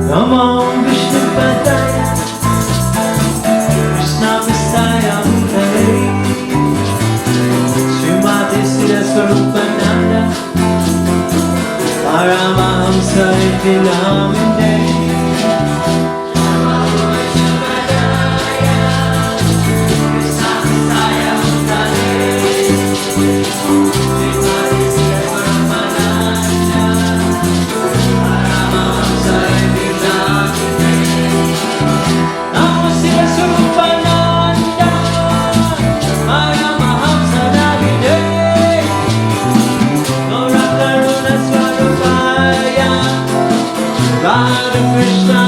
Namo Vishnu Padaya Krishna Messiah Murari Srimati Sira Swarupananda Paramahamsa Vilaminde Krishna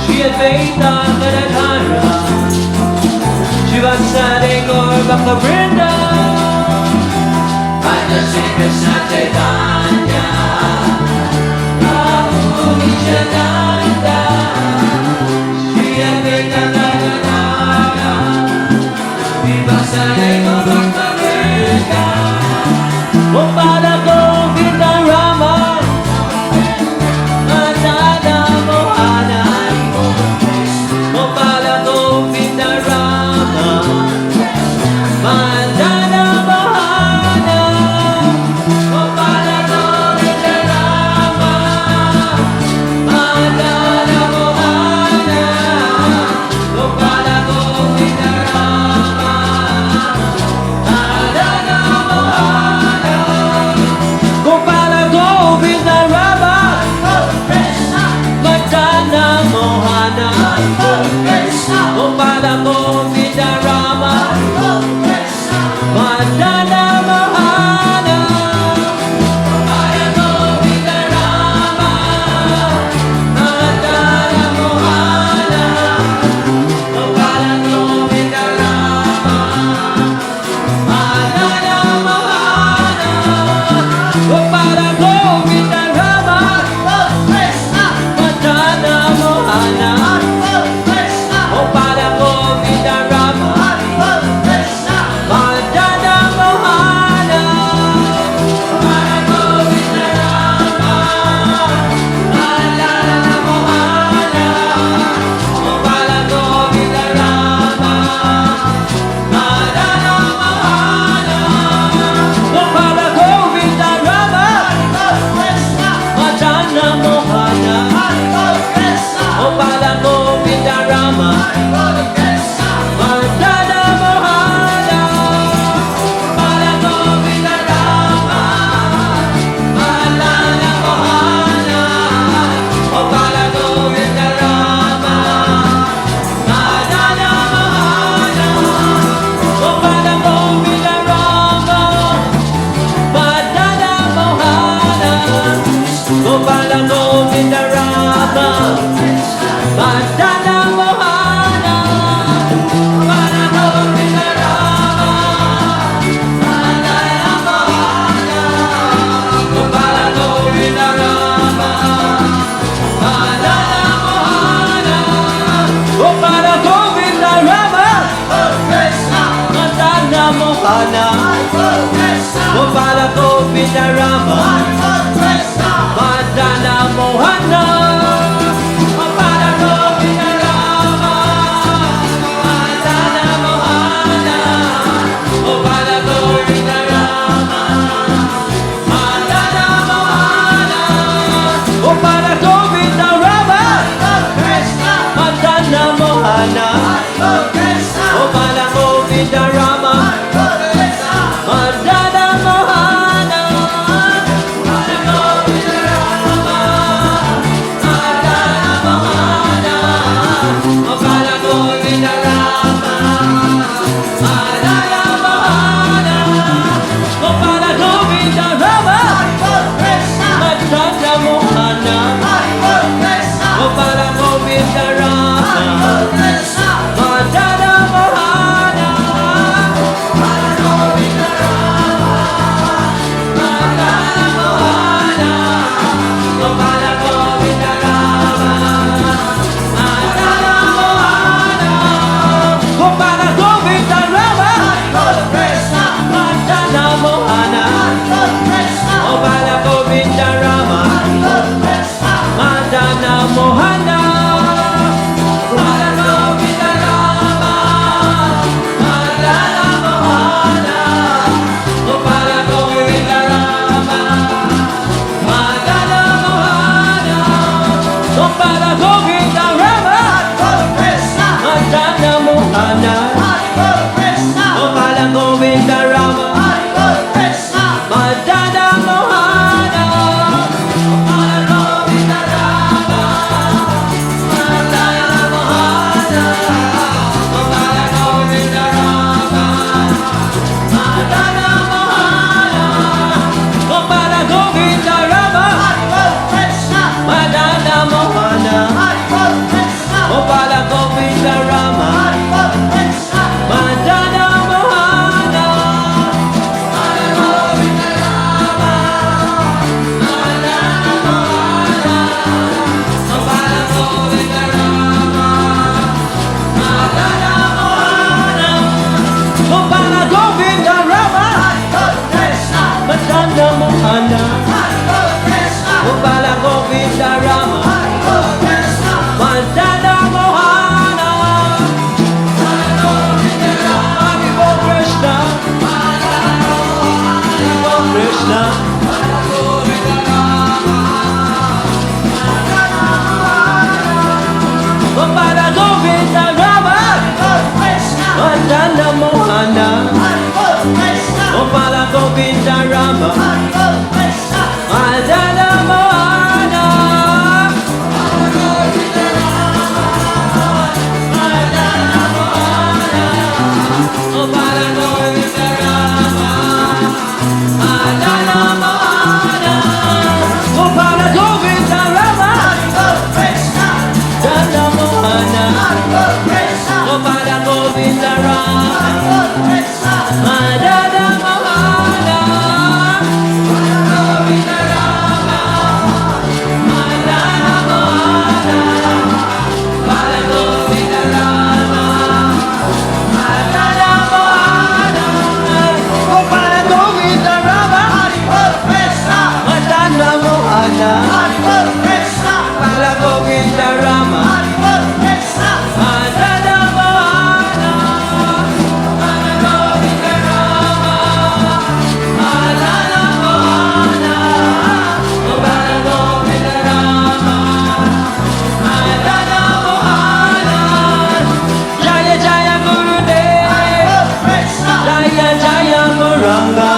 Shri Advaita Gadadhara Shivasade Gaur Bhakta Vrinda Bhaja Shri Krishna Chaitanya Prabhu Nityananda Shri Advaita Gadadhara Shivasade Gaur Bhakta Vrinda Gopala Govinda Rama Gopala Govinda Rama Madana Mohana Gopala Govinda Rama Madana Mohana Gopala Govinda Rama Madana Mohana Govinda Rama Madana Mohana Bala Govinda Rama Madana Mohana Bala Govinda Rama Madana Mohana Bala Govinda Rama Madana Mohana Bala Govinda Rama Madana Mohana Bala Govinda Rama Madana Mohana Bala Govinda Rama Madana Mohana Bala Govinda Rama Madana Mohana Bala Govinda Rama Madana Mohana Bala Govinda Rama Madana Mohana Bala Govinda Rama Madana Mohana Hare Krishna Hare Krishna Bala Govinda Rama Madana Mohana Bala Govinda Rama Madana Mohana Bala Govinda Rama Madana Mohana Bala Govinda Rama Madana Mohana Bala Govinda Rama Madana Mohana Bala Govinda Rama Madana Mohana Bala Govinda Rama Madana Mohana Bala Govinda Rama Madana Mohana Jaya Jaya Gurudev Jaya Jaya Gauranga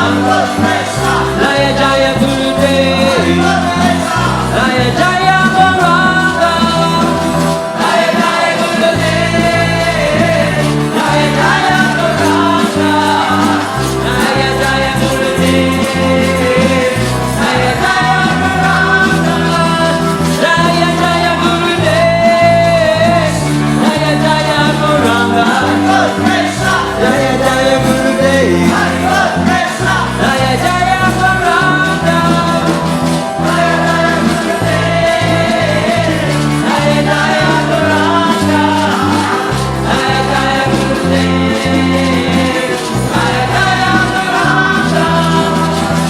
Jaya Jaya Gurudev Jaya Jaya Gauranga Jaya Jaya Gurudev Jaya Jaya Gauranga Jaya Jaya Gurudev Jaya Jaya Gauranga Jaya Jaya Gurudev Jaya Jaya Gauranga Jaya Jaya Gurudev Jaya Jaya Gauranga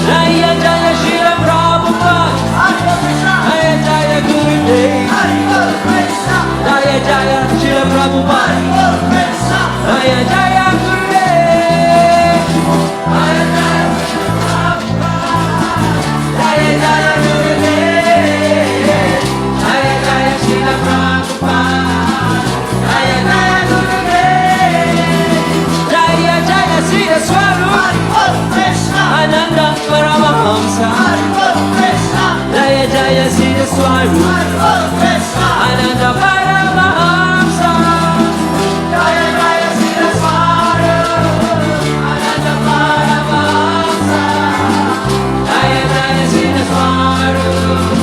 Jaya Jaya Srila Prabhupada Jaya Jaya Gurudev Jaya Jaya Srila Prabhupada Jaya Jaya Gurudev Jaya Jaya Jaya Jaya Gurudev Jaya Jaya Srila Prabhupada Jaya Jaya Gurudev Jaya Jaya Srila Swarup Ananda Paramahamsa Jaya Jaya Srila Swarup Ananda Paramahamsa Jaya Jaya Srila Swarup Ananda Paramahamsa Jaya Jaya Srila Swarup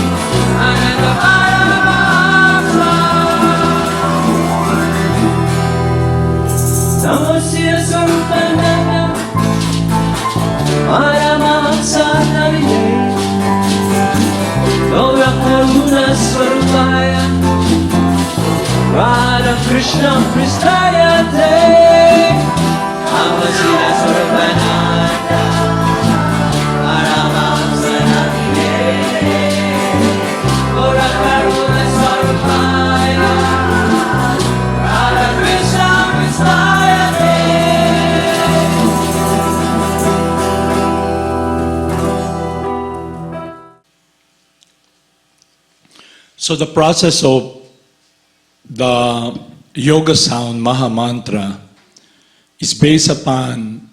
Ananda Paramahamsa Namo Srila Swarupananda Paramahamsa Namiye Gaura Karuna Swarupaya Radha Krishna Pristaya Te Namo Srila Swarupananda Paramahamsa Namiye So the process of the yoga sound, Maha Mantra, is based upon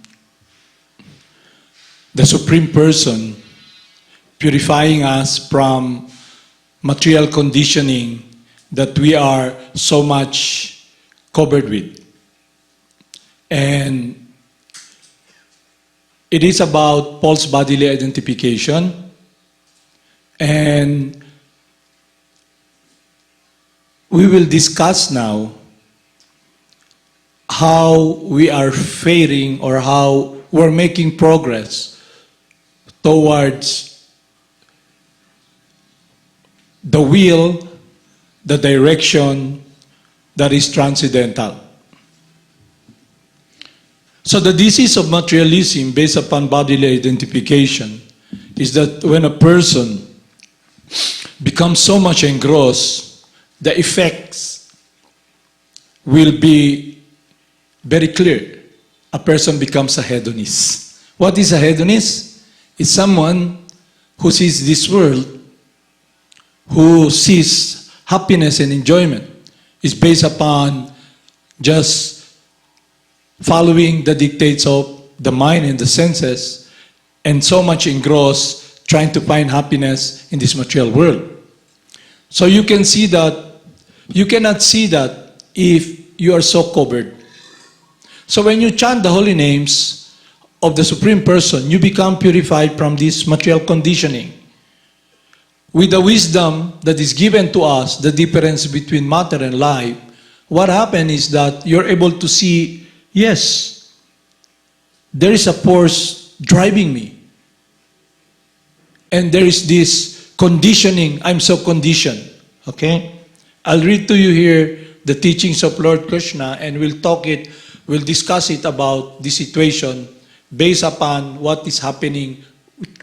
the Supreme Person purifying us from material conditioning that we are so much covered with. And it is about false bodily identification, and we will discuss now how we are faring or how we're making progress towards the will, the direction that is transcendental. So the disease of materialism based upon bodily identification is that when a person becomes so much engrossed, the effects will be very clear. A person becomes a hedonist. What is a hedonist? It's someone who sees this world, who sees happiness and enjoyment is based upon just following the dictates of the mind and the senses, and so much engrossed trying to find happiness in this material world. So you can see that, you cannot see that if you are so covered. So when you chant the holy names of the Supreme Person, you become purified from this material conditioning. With the wisdom that is given to us, the difference between matter and life, what happens is that you're able to see, yes, there is a force driving me. And there is this conditioning, I'm so conditioned. Okay? I'll read to you here the teachings of Lord Krishna, and we'll discuss it about the situation based upon what is happening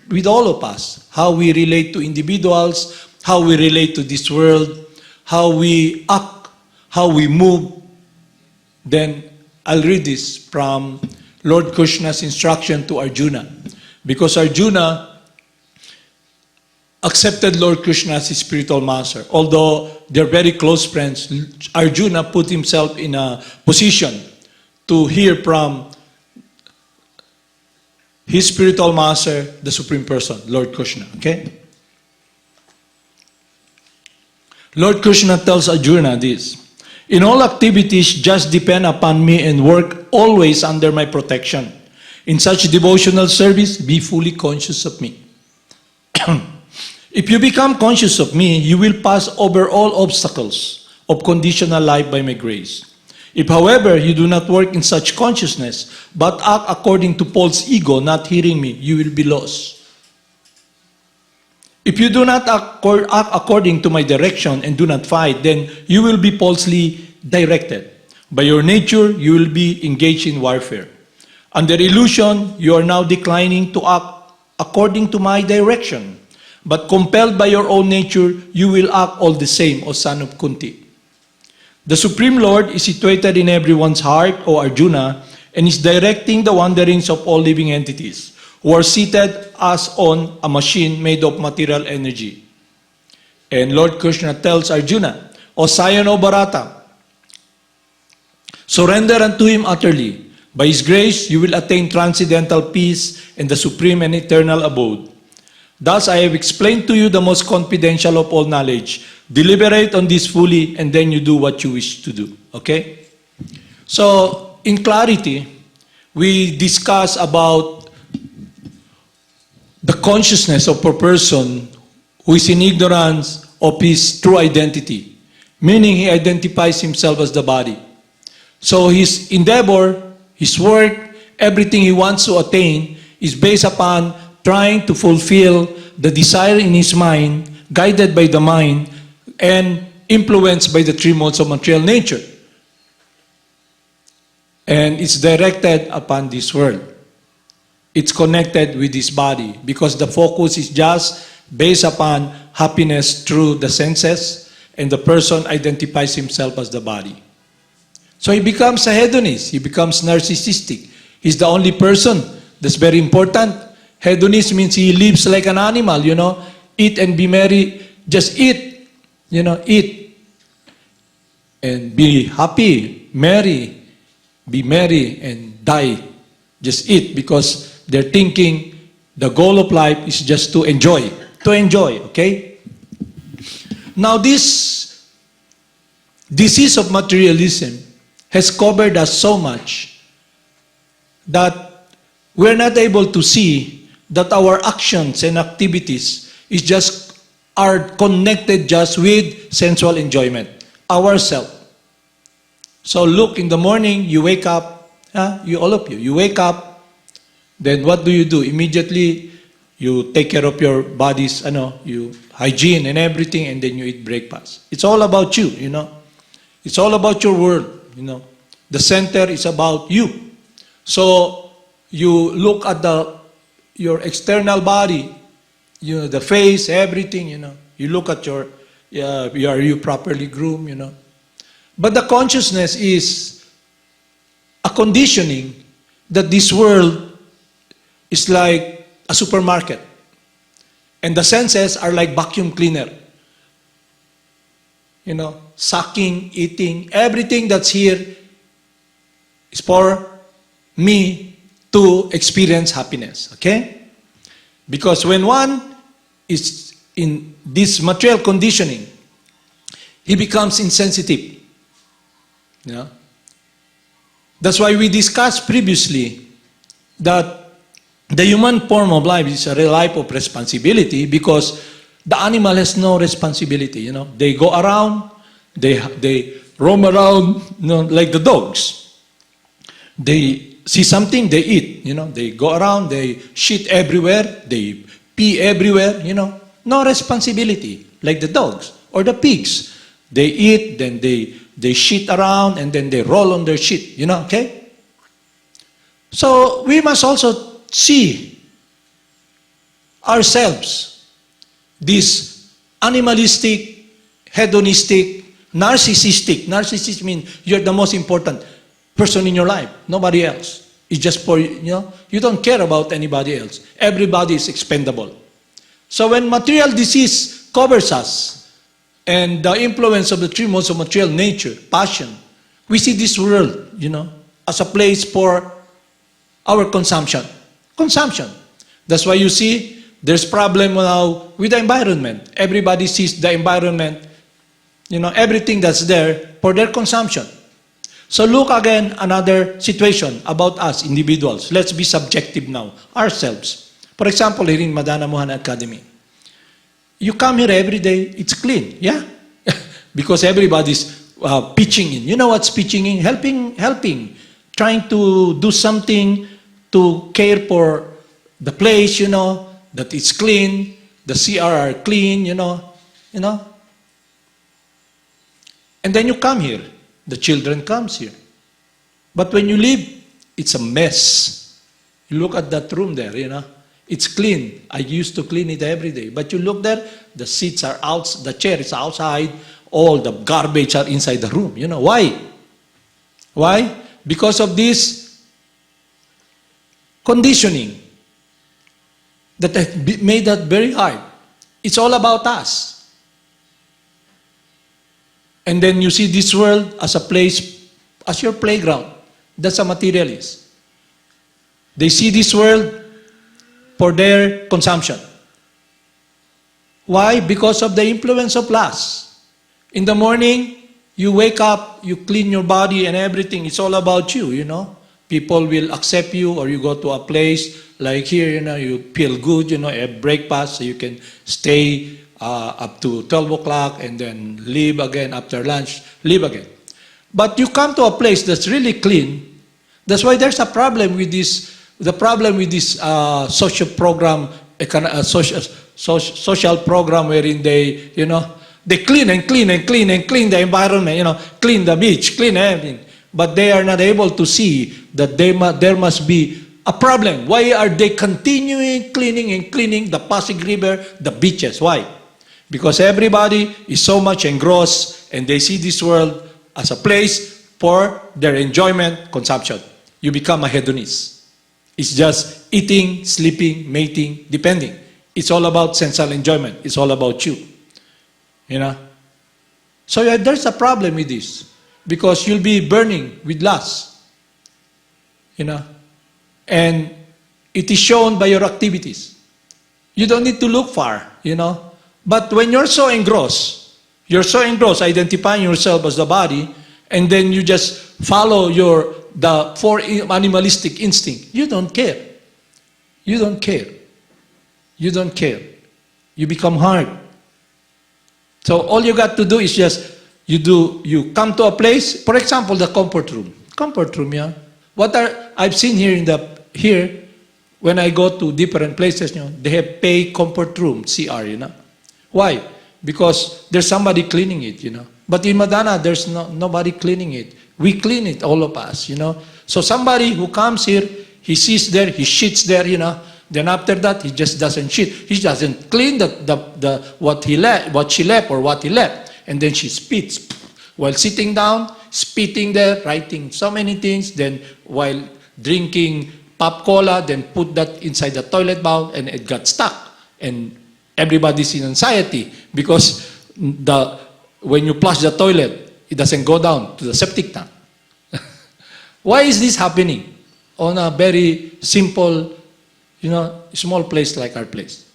with all of us, how we relate to individuals, how we relate to this world, how we act, how we move. Then I'll read this from Lord Krishna's instruction to Arjuna, because Arjuna accepted Lord Krishna as his spiritual master. Although they're very close friends, Arjuna put himself in a position to hear from his spiritual master, the Supreme Person, Lord Krishna. Okay? Lord Krishna tells Arjuna this: in all activities, just depend upon me and work always under my protection. In such devotional service, be fully conscious of me. If you become conscious of me, you will pass over all obstacles of conditional life by my grace. If, however, you do not work in such consciousness, but act according to false ego, not hearing me, you will be lost. If you do not act according to my direction and do not fight, then you will be falsely directed. By your nature, you will be engaged in warfare. Under illusion, you are now declining to act according to my direction. But compelled by your own nature, you will act all the same, O son of Kunti. The Supreme Lord is situated in everyone's heart, O Arjuna, and is directing the wanderings of all living entities, who are seated as on a machine made of material energy. And Lord Krishna tells Arjuna, O scion of Bharata, surrender unto him utterly. By his grace, you will attain transcendental peace and the supreme and eternal abode. Thus, I have explained to you the most confidential of all knowledge. Deliberate on this fully, and then you do what you wish to do. Okay? So, in clarity, we discuss about the consciousness of a person who is in ignorance of his true identity, meaning he identifies himself as the body. So his endeavor, his work, everything he wants to attain is based upon trying to fulfill the desire in his mind, guided by the mind, and influenced by the three modes of material nature. And it's directed upon this world. It's connected with this body because the focus is just based upon happiness through the senses, and the person identifies himself as the body. So he becomes a hedonist. He becomes narcissistic. He's the only person. That's very important. Hedonist means he lives like an animal, you know. Eat and be merry. Just eat. eat and be happy, be merry and die. Just eat because they're thinking the goal of life is just to enjoy, okay? Now this disease of materialism has covered us so much that we're not able to see that our actions and activities are connected just with sensual enjoyment, ourself. So look, in the morning, you wake up, all of you wake up, then what do? Immediately, you take care of your body's, you hygiene and everything, and then you eat breakfast. It's all about you, It's all about your world, The center is about you. So you look at your external body, the face, everything, You look at are you properly groomed, But the consciousness is a conditioning that this world is like a supermarket. And the senses are like vacuum cleaner. Sucking, eating, everything that's here is for me to experience happiness, okay? Because when one is in this material conditioning, he becomes insensitive. That's why we discussed previously that the human form of life is a life of responsibility because the animal has no responsibility. They go around, they roam around, like the dogs. They see something, they eat. They go around, they shit everywhere, they pee everywhere. No responsibility, like the dogs or the pigs. They eat, then they shit around, and then they roll on their shit. Okay? So we must also see ourselves, this animalistic, hedonistic, narcissistic. Narcissistic means you're the most important person in your life, nobody else. It's just for, you don't care about anybody else. Everybody is expendable. So when material disease covers us, and the influence of the three modes of material nature, passion, we see this world, as a place for our consumption. Consumption. That's why you see there's problem now with the environment. Everybody sees the environment, everything that's there for their consumption. So look again, another situation about us individuals. Let's be subjective now, ourselves. For example, here in Madana Mohan Academy, you come here every day, it's clean, yeah? Because everybody's pitching in. You know what's pitching in? Helping. Trying to do something to care for the place, that it's clean, the CR are clean, And then you come here. The children comes here. But when you leave, it's a mess. You look at that room there, It's clean. I used to clean it every day. But you look there, the seats are out, the chair is outside, all the garbage are inside the room. Why? Why? Because of this conditioning that made that very hard. It's all about us. And then you see this world as a place, as your playground. That's a materialist. They see this world for their consumption. Why? Because of the influence of lust. In the morning, you wake up, you clean your body and everything. It's all about you, People will accept you, or you go to a place like here, you feel good, have breakfast, so you can stay up to 12 o'clock and then leave again after lunch, leave again. But you come to a place that's really clean. That's why there's a problem with this. The problem with this social program, social program wherein they, they clean and clean and clean and clean the environment, clean the beach, clean everything. But they are not able to see that there must be a problem. Why are they continuing cleaning and cleaning the Pasig River, the beaches? Why? Because everybody is so much engrossed and they see this world as a place for their enjoyment, consumption. You become a hedonist. It's just eating, sleeping, mating, depending. It's all about sensual enjoyment. It's all about you. So there's a problem with this because you'll be burning with lust, you know, and it is shown by your activities. You don't need to look far, you know. But when you're so engrossed, identifying yourself as the body, and then you just follow the four animalistic instinct. You don't care. You don't care. You don't care. You become hard. So all you got to do is just, you come to a place, for example, the comfort room. Comfort room, yeah. I've seen here, when I go to different places, you know, they have pay comfort room, CR, you know. Why? Because there's somebody cleaning it, you know. But in Madana, there's nobody cleaning it. We clean it, all of us, you know. So somebody who comes here, he sees there, he shits there, you know. Then after that, he just doesn't shit. He doesn't clean what she left or what he left. And then she spits while sitting down, spitting there, writing so many things. Then while drinking pop cola, then put that inside the toilet bowl, and it got stuck. And everybody's in anxiety because when you flush the toilet, it doesn't go down to the septic tank. Why is this happening on a very simple, you know, small place like our place?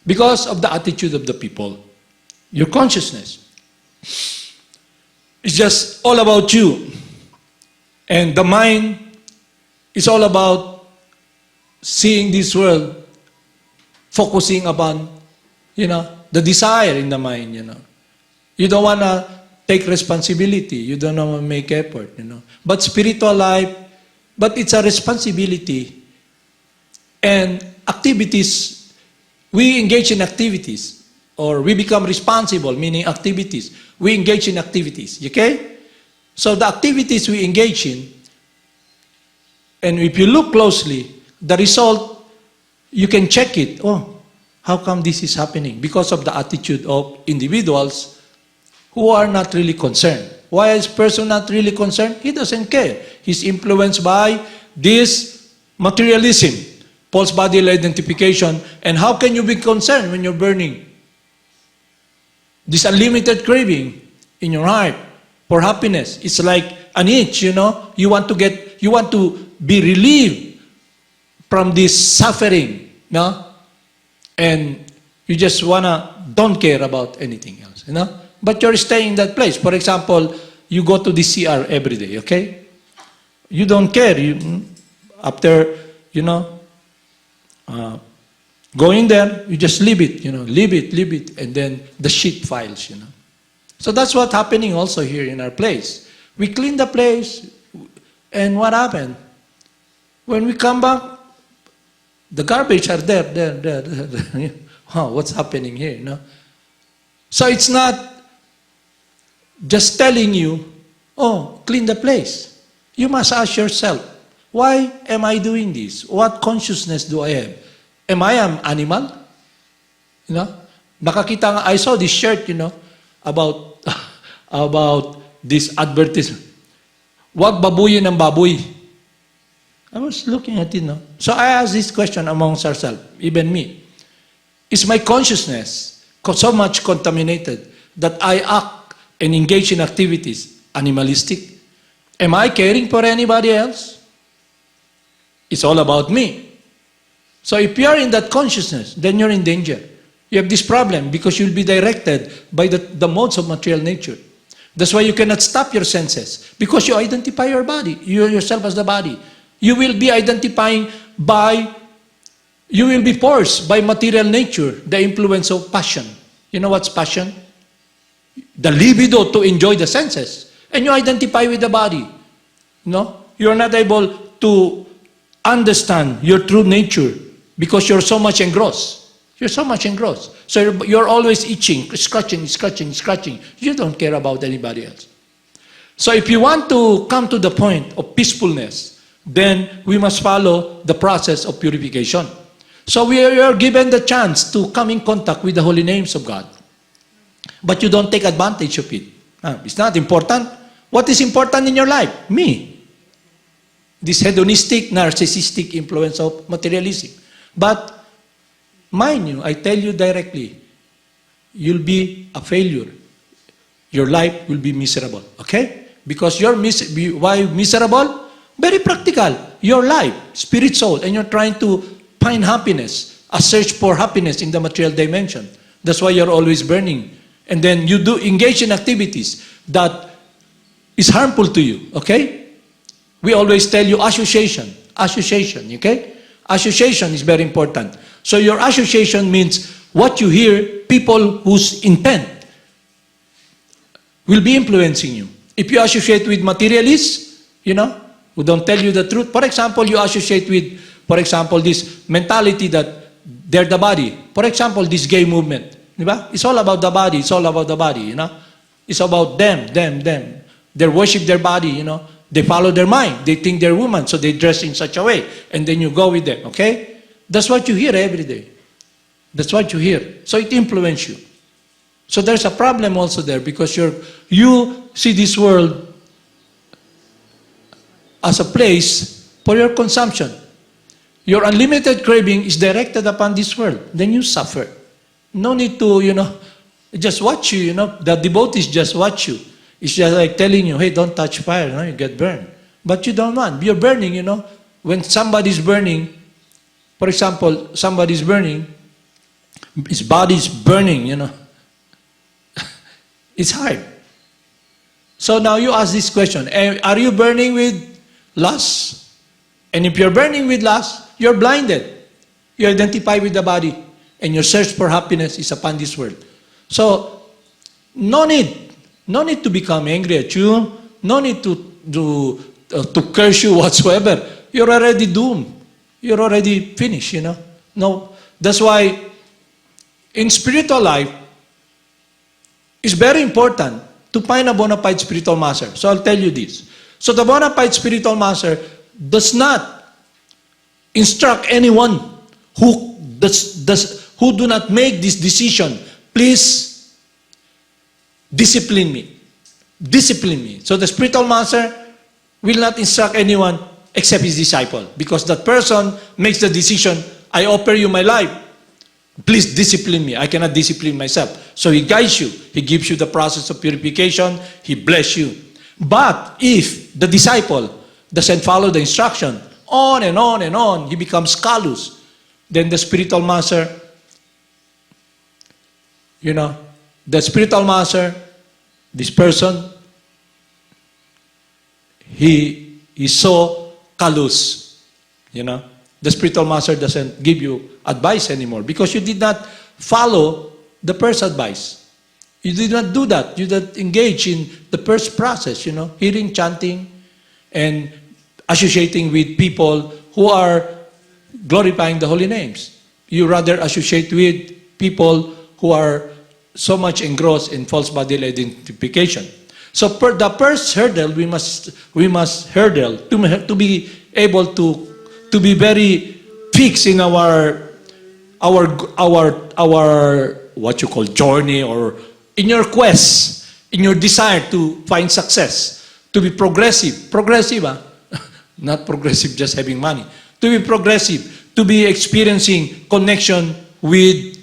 Because of the attitude of the people. Your consciousness. It's just all about you. And the mind is all about seeing this world, focusing upon, you know, the desire in the mind, you know. You don't want to take responsibility. You don't want to make effort, you know. But spiritual life, but it's a responsibility. And activities, we engage in activities, or we become responsible, meaning activities. We engage in activities, okay? So the activities we engage in, and if you look closely, the result, you can check it. Oh, how come this is happening? Because of the attitude of individuals who are not really concerned. Why is person not really concerned? He doesn't care. He's influenced by this materialism, false body identification. And how can you be concerned when you're burning? This unlimited craving in your heart for happiness. It's like an itch, you know. You want to be relieved from this suffering, no? And you just don't care about anything else, you know? But you're staying in that place. For example, you go to the CR every day, okay? You don't care. After, you know, going there, you just leave it, you know, leave it, and then the shit files, you know. So that's what's happening also here in our place. We clean the place, and what happened? When we come back, the garbage are there. Oh, what's happening here, you know? So it's not just telling you, oh, clean the place. You must ask yourself, why am I doing this? What consciousness do I have? Am I an animal? You know? I saw this shirt, you know, about this advertisement. Wag babuyin ang baboy. I was looking at it, no? So I asked this question amongst ourselves, even me. Is my consciousness so much contaminated that I act and engage in activities animalistic? Am I caring for anybody else? It's all about me. So if you are in that consciousness, then you're in danger. You have this problem because you'll be directed by the modes of material nature. That's why you cannot stop your senses, because you identify your body, yourself as the body. You will be you will be forced by material nature, the influence of passion. You know what's passion? The libido to enjoy the senses. And you identify with the body. No? You're not able to understand your true nature because you're so much engrossed. You're so much engrossed. So you're always itching, scratching. You don't care about anybody else. So if you want to come to the point of peacefulness, then we must follow the process of purification. So we are given the chance to come in contact with the holy names of God. But you don't take advantage of it. It's not important. What is important in your life? Me. This hedonistic, narcissistic influence of materialism. But mind you, I tell you directly, you'll be a failure your life will be miserable. Okay? Because why miserable? Very practical. Your life, spirit, soul, and you're trying to find happiness, a search for happiness in the material dimension. That's why you're always burning. And then you do engage in activities that is harmful to you. Okay? We always tell you association. Association. Okay? Association is very important. So your association means what you hear, people whose intent will be influencing you. If you associate with materialists, who don't tell you the truth. For example, you associate with, for example, this mentality that they're the body. For example, this gay movement. Diba? It's all about the body. It's all about the body, It's about them. They worship their body, They follow their mind. They think they're women, so they dress in such a way. And then you go with them, okay? That's what you hear every day. That's what you hear. So it influences you. So there's a problem also there because you see this world as a place for your consumption. Your unlimited craving is directed upon this world. Then you suffer. No need to, just watch you, The devotees just watch you. It's just like telling you, hey, don't touch fire, you get burned. But you don't want. You're burning, When somebody's burning, for example, somebody's burning, his body's burning, It's hard. So now you ask this question, are you burning with lust? And if you're burning with lust, you're blinded. You identify with the body. And your search for happiness is upon this world. So, no need to become angry at you. No need to curse you whatsoever. You're already doomed. You're already finished, No. That's why in spiritual life, it's very important to find a bona fide spiritual master. So I'll tell you this. So the bona fide spiritual master does not instruct anyone who do not make this decision. Please discipline me. Discipline me. So the spiritual master will not instruct anyone except his disciple. Because that person makes the decision, I offer you my life. Please discipline me. I cannot discipline myself. So he guides you. He gives you the process of purification. He bless you. But if the disciple doesn't follow the instruction, on and on and on, he becomes callous. Then the spiritual master, the spiritual master, this person, he is so callous, The spiritual master doesn't give you advice anymore because you did not follow the first advice. You did not do that. You did not engage in the first process, hearing, chanting, and associating with people who are glorifying the holy names. You rather associate with people who are so much engrossed in false bodily identification. So the first hurdle we must hurdle to be able to be very fixed in our what you call journey, or in your quest, in your desire to find success, to be progressive, not progressive just having money, to be progressive, to be experiencing connection with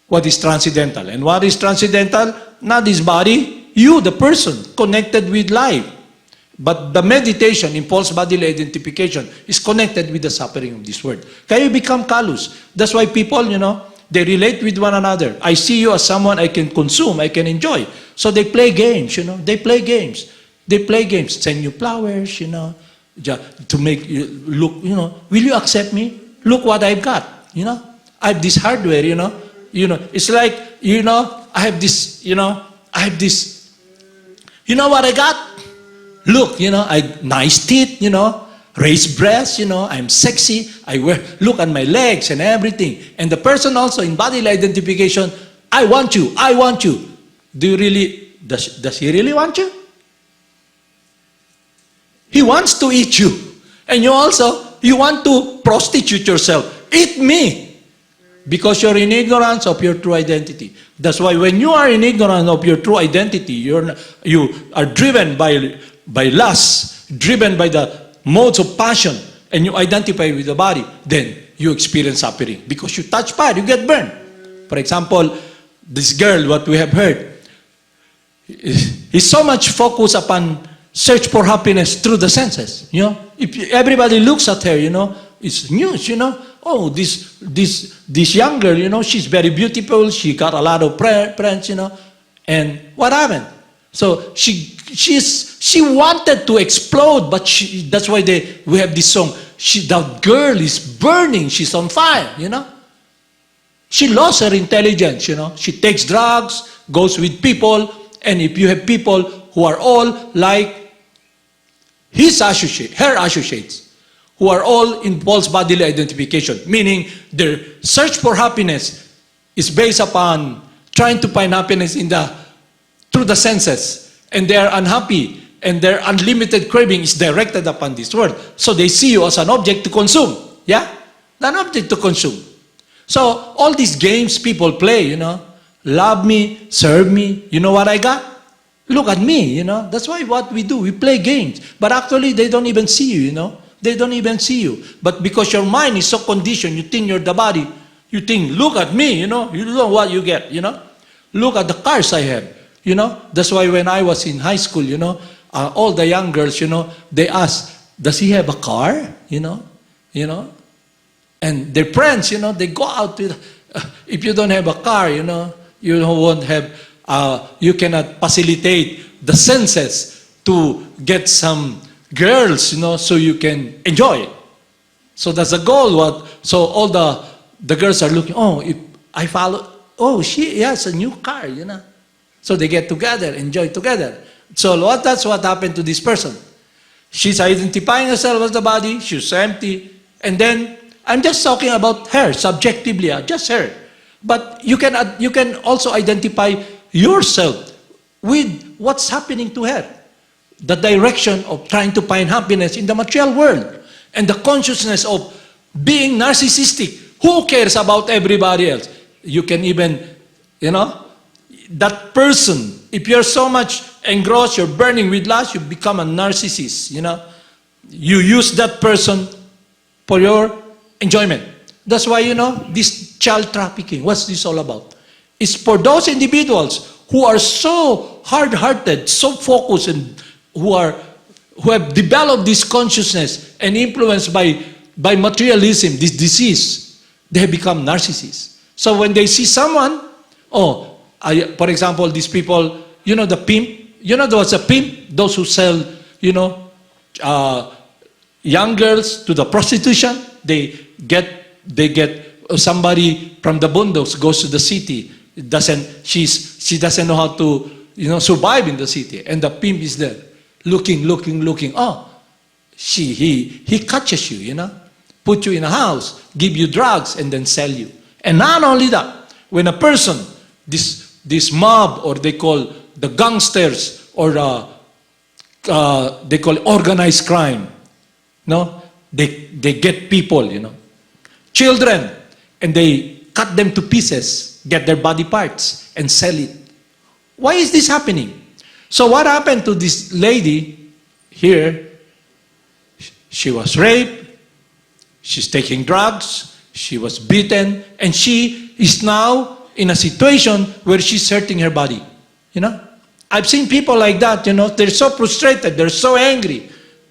what is transcendental. And what is transcendental? Not this body, you, the person, connected with life. But the meditation in false bodily identification is connected with the suffering of this world. Kaya you become callous. That's why people, they relate with one another. I see you as someone I can consume, I can enjoy. So they play games, They play games. They play games. Send you flowers, to make you look, will you accept me? Look what I've got, I have this hardware, It's like, I have this, You know what I got? Look, I nice teeth, raised breasts, I'm sexy. Look at my legs and everything. And the person also in bodily identification, I want you, I want you. Do you really, does he really want you? He wants to eat you. And you want to prostitute yourself. Eat me. Because you're in ignorance of your true identity. That's why when you are in ignorance of your true identity, you are driven by lust, driven by the modes of passion, and you identify with the body, then you experience suffering. Because you touch fire, you get burned. For example, this girl, what we have heard, he's so much focused upon search for happiness through the senses. You know, if everybody looks at her, you know, it's news. You know, oh, this young girl, you know, she's very beautiful. She got a lot of friends, you know, and what happened? So she wanted to explode, but that's why we have this song. The girl is burning. She's on fire. You know, she lost her intelligence. You know, she takes drugs, goes with people, and if you have people who are all like her associates, who are all in false bodily identification, meaning their search for happiness is based upon trying to find happiness through the senses, and they are unhappy, and their unlimited craving is directed upon this world. So they see you as an object to consume. Yeah? An object to consume. So all these games people play, you know, love me, serve me, you know what I got? Look at me, you know. That's why what we do, we play games. But actually, they don't even see you, you know. They don't even see you. But because your mind is so conditioned, you think you're the body. You think, look at me, you know. You know what you get, you know. Look at the cars I have, you know. That's why when I was in high school, you know, all the young girls, you know, they ask, does he have a car? You know. And their friends, you know, they go out with, if you don't have a car, you know, you won't have, you cannot facilitate the senses to get some girls, you know, so you can enjoy it. So that's the goal. So all the girls are looking, oh, if I follow, oh, she has a new car, you know. So they get together, enjoy together. So that's what happened to this person. She's identifying herself as the body, she's empty, and then I'm just talking about her subjectively, just her. But you can also identify yourself with what's happening to her. The direction of trying to find happiness in the material world. And the consciousness of being narcissistic. Who cares about everybody else? You can even, you know, that person, if you're so much engrossed, you're burning with lust, you become a narcissist, you know. You use that person for your enjoyment. That's why, you know, this child trafficking, what's this all about? It's for those individuals who are so hard-hearted, so focused, and who have developed this consciousness and influenced by materialism, this disease, they have become narcissists. So when they see someone, for example, these people, you know, the pimp, you know what's a pimp? Those who sell, you know, young girls to the prostitution. They get somebody from the boondocks goes to the city. She doesn't know how to, you know, survive in the city, and the pimp is there, looking. Oh, he catches you, you know, put you in a house, give you drugs, and then sell you. And not only that, when a person, this mob, or they call the gangsters, or they call organized crime, no, they get people, you know, children, and they cut them to pieces, get their body parts, and sell it. Why is this happening? So what happened to this lady here? She was raped, she's taking drugs, she was beaten, and she is now in a situation where she's hurting her body. You know? I've seen people like that, you know, they're so frustrated, they're so angry,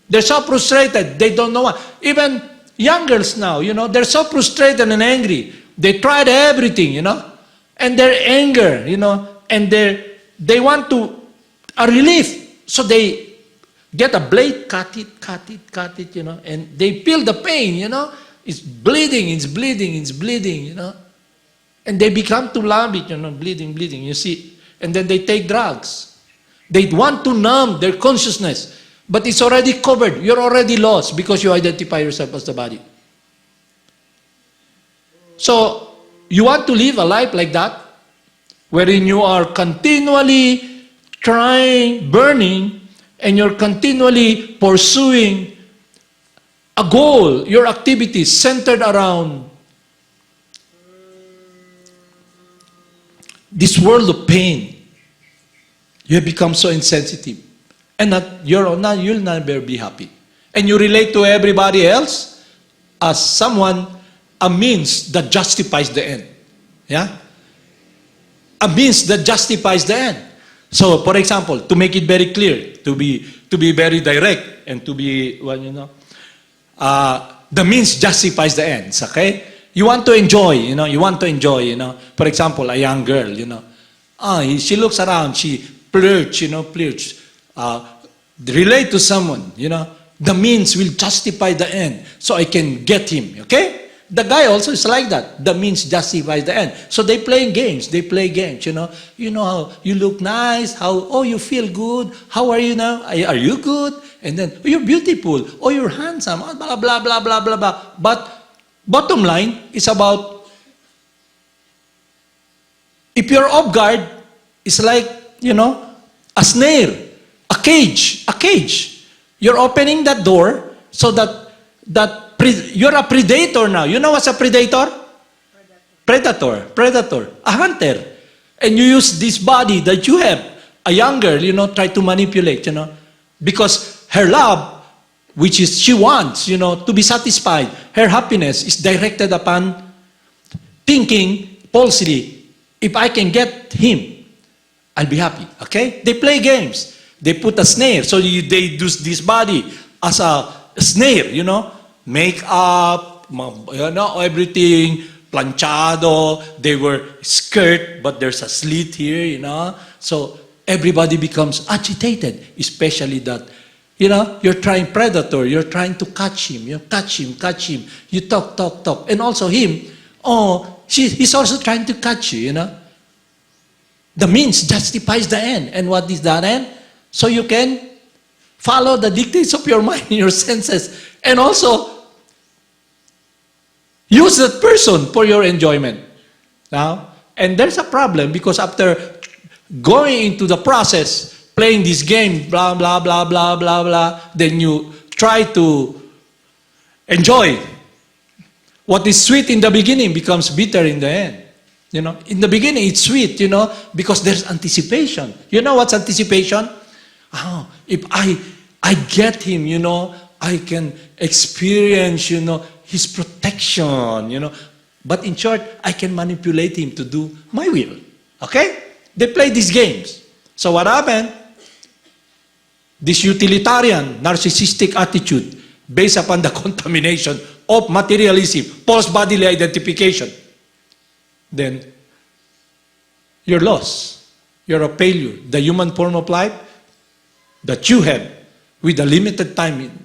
they're so frustrated, they don't know what. Even young girls now, you know, they're so frustrated and angry. They tried everything, you know, and their anger, you know, and they want a relief. So they get a blade, cut it, you know, and they feel the pain, you know. It's bleeding, you know. And they become to love it, you know, bleeding, you see. And then they take drugs. They want to numb their consciousness. But it's already covered. You're already lost because you identify yourself as the body. So, you want to live a life like that, wherein you are continually burning, and you're continually pursuing a goal, your activities centered around this world of pain. You have become so insensitive. And you'll never be happy. And you relate to everybody else as a means that justifies the end. Yeah? A means that justifies the end. So, for example, to make it very clear, to be very direct, and to be, well, the means justifies the ends, okay? You want to enjoy, you want to enjoy, For example, a young girl, she looks around, she flirts, relate to someone, the means will justify the end, so I can get him, okay? The guy also is like that. The means justifies the end. So they play games. They play games, You know how you look nice, you feel good. How are you now? Are you good? And then, you're beautiful. You're handsome. Blah, blah, blah, blah, blah, blah. But bottom line is about, if you're off guard, it's like, a snare, a cage. You're opening that door so that you're a predator now. You know what's a predator? Predator. A hunter. And you use this body that you have, a young girl, try to manipulate, Because her love, which is she wants, to be satisfied, her happiness is directed upon thinking falsely, if I can get him, I'll be happy, okay? They play games. They put a snare. So they use this body as a snare, Make-up, everything, planchado, they were skirt, but there's a slit here, So everybody becomes agitated, especially that, you're trying predator, you're trying to catch him, catch him. You talk. And also him, he's also trying to catch you, The means justifies the end. And what is that end? So you can follow the dictates of your mind, your senses, and also use that person for your enjoyment. Now, and there's a problem because after going into the process, playing this game, blah, blah, blah, blah, blah, blah, then you try to enjoy. What is sweet in the beginning becomes bitter in the end. In the beginning it's sweet, because there's anticipation. You know what's anticipation? If I get him, I can experience, his protection, But in short, I can manipulate him to do my will. Okay? They play these games. So what happened? This utilitarian, narcissistic attitude based upon the contamination of materialism, false bodily identification, then you're lost. You're a failure. The human form of life that you have with a limited time,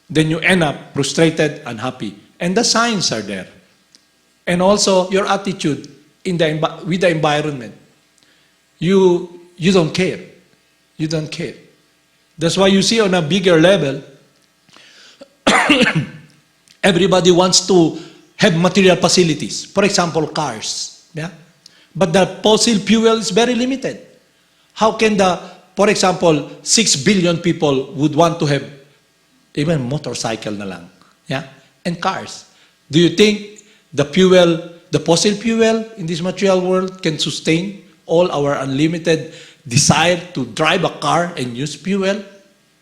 then you end up frustrated, unhappy. And the signs are there. And also your attitude with the environment. You don't care. You don't care. That's why you see on a bigger level, everybody wants to have material facilities. For example, cars. Yeah? But the fossil fuel is very limited. How can for example, 6 billion people would want to have even motorcycle na lang. Yeah? And cars. Do you think the fossil fuel in this material world can sustain all our unlimited desire to drive a car and use fuel?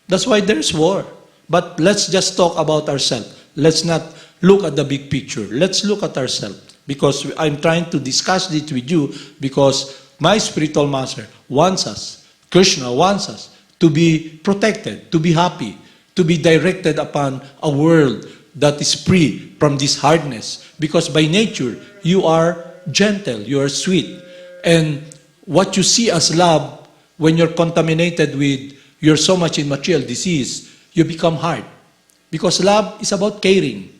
That's why there's war. But let's just talk about ourselves. Let's not look at the big picture. Let's look at ourselves. Because I'm trying to discuss this with you because my spiritual master wants us, Krishna wants us to be protected, to be happy, to be directed upon a world that is free from this hardness. Because by nature, you are gentle, you are sweet. And what you see as love, when you're contaminated with, you're so much in material disease, you become hard. Because love is about caring.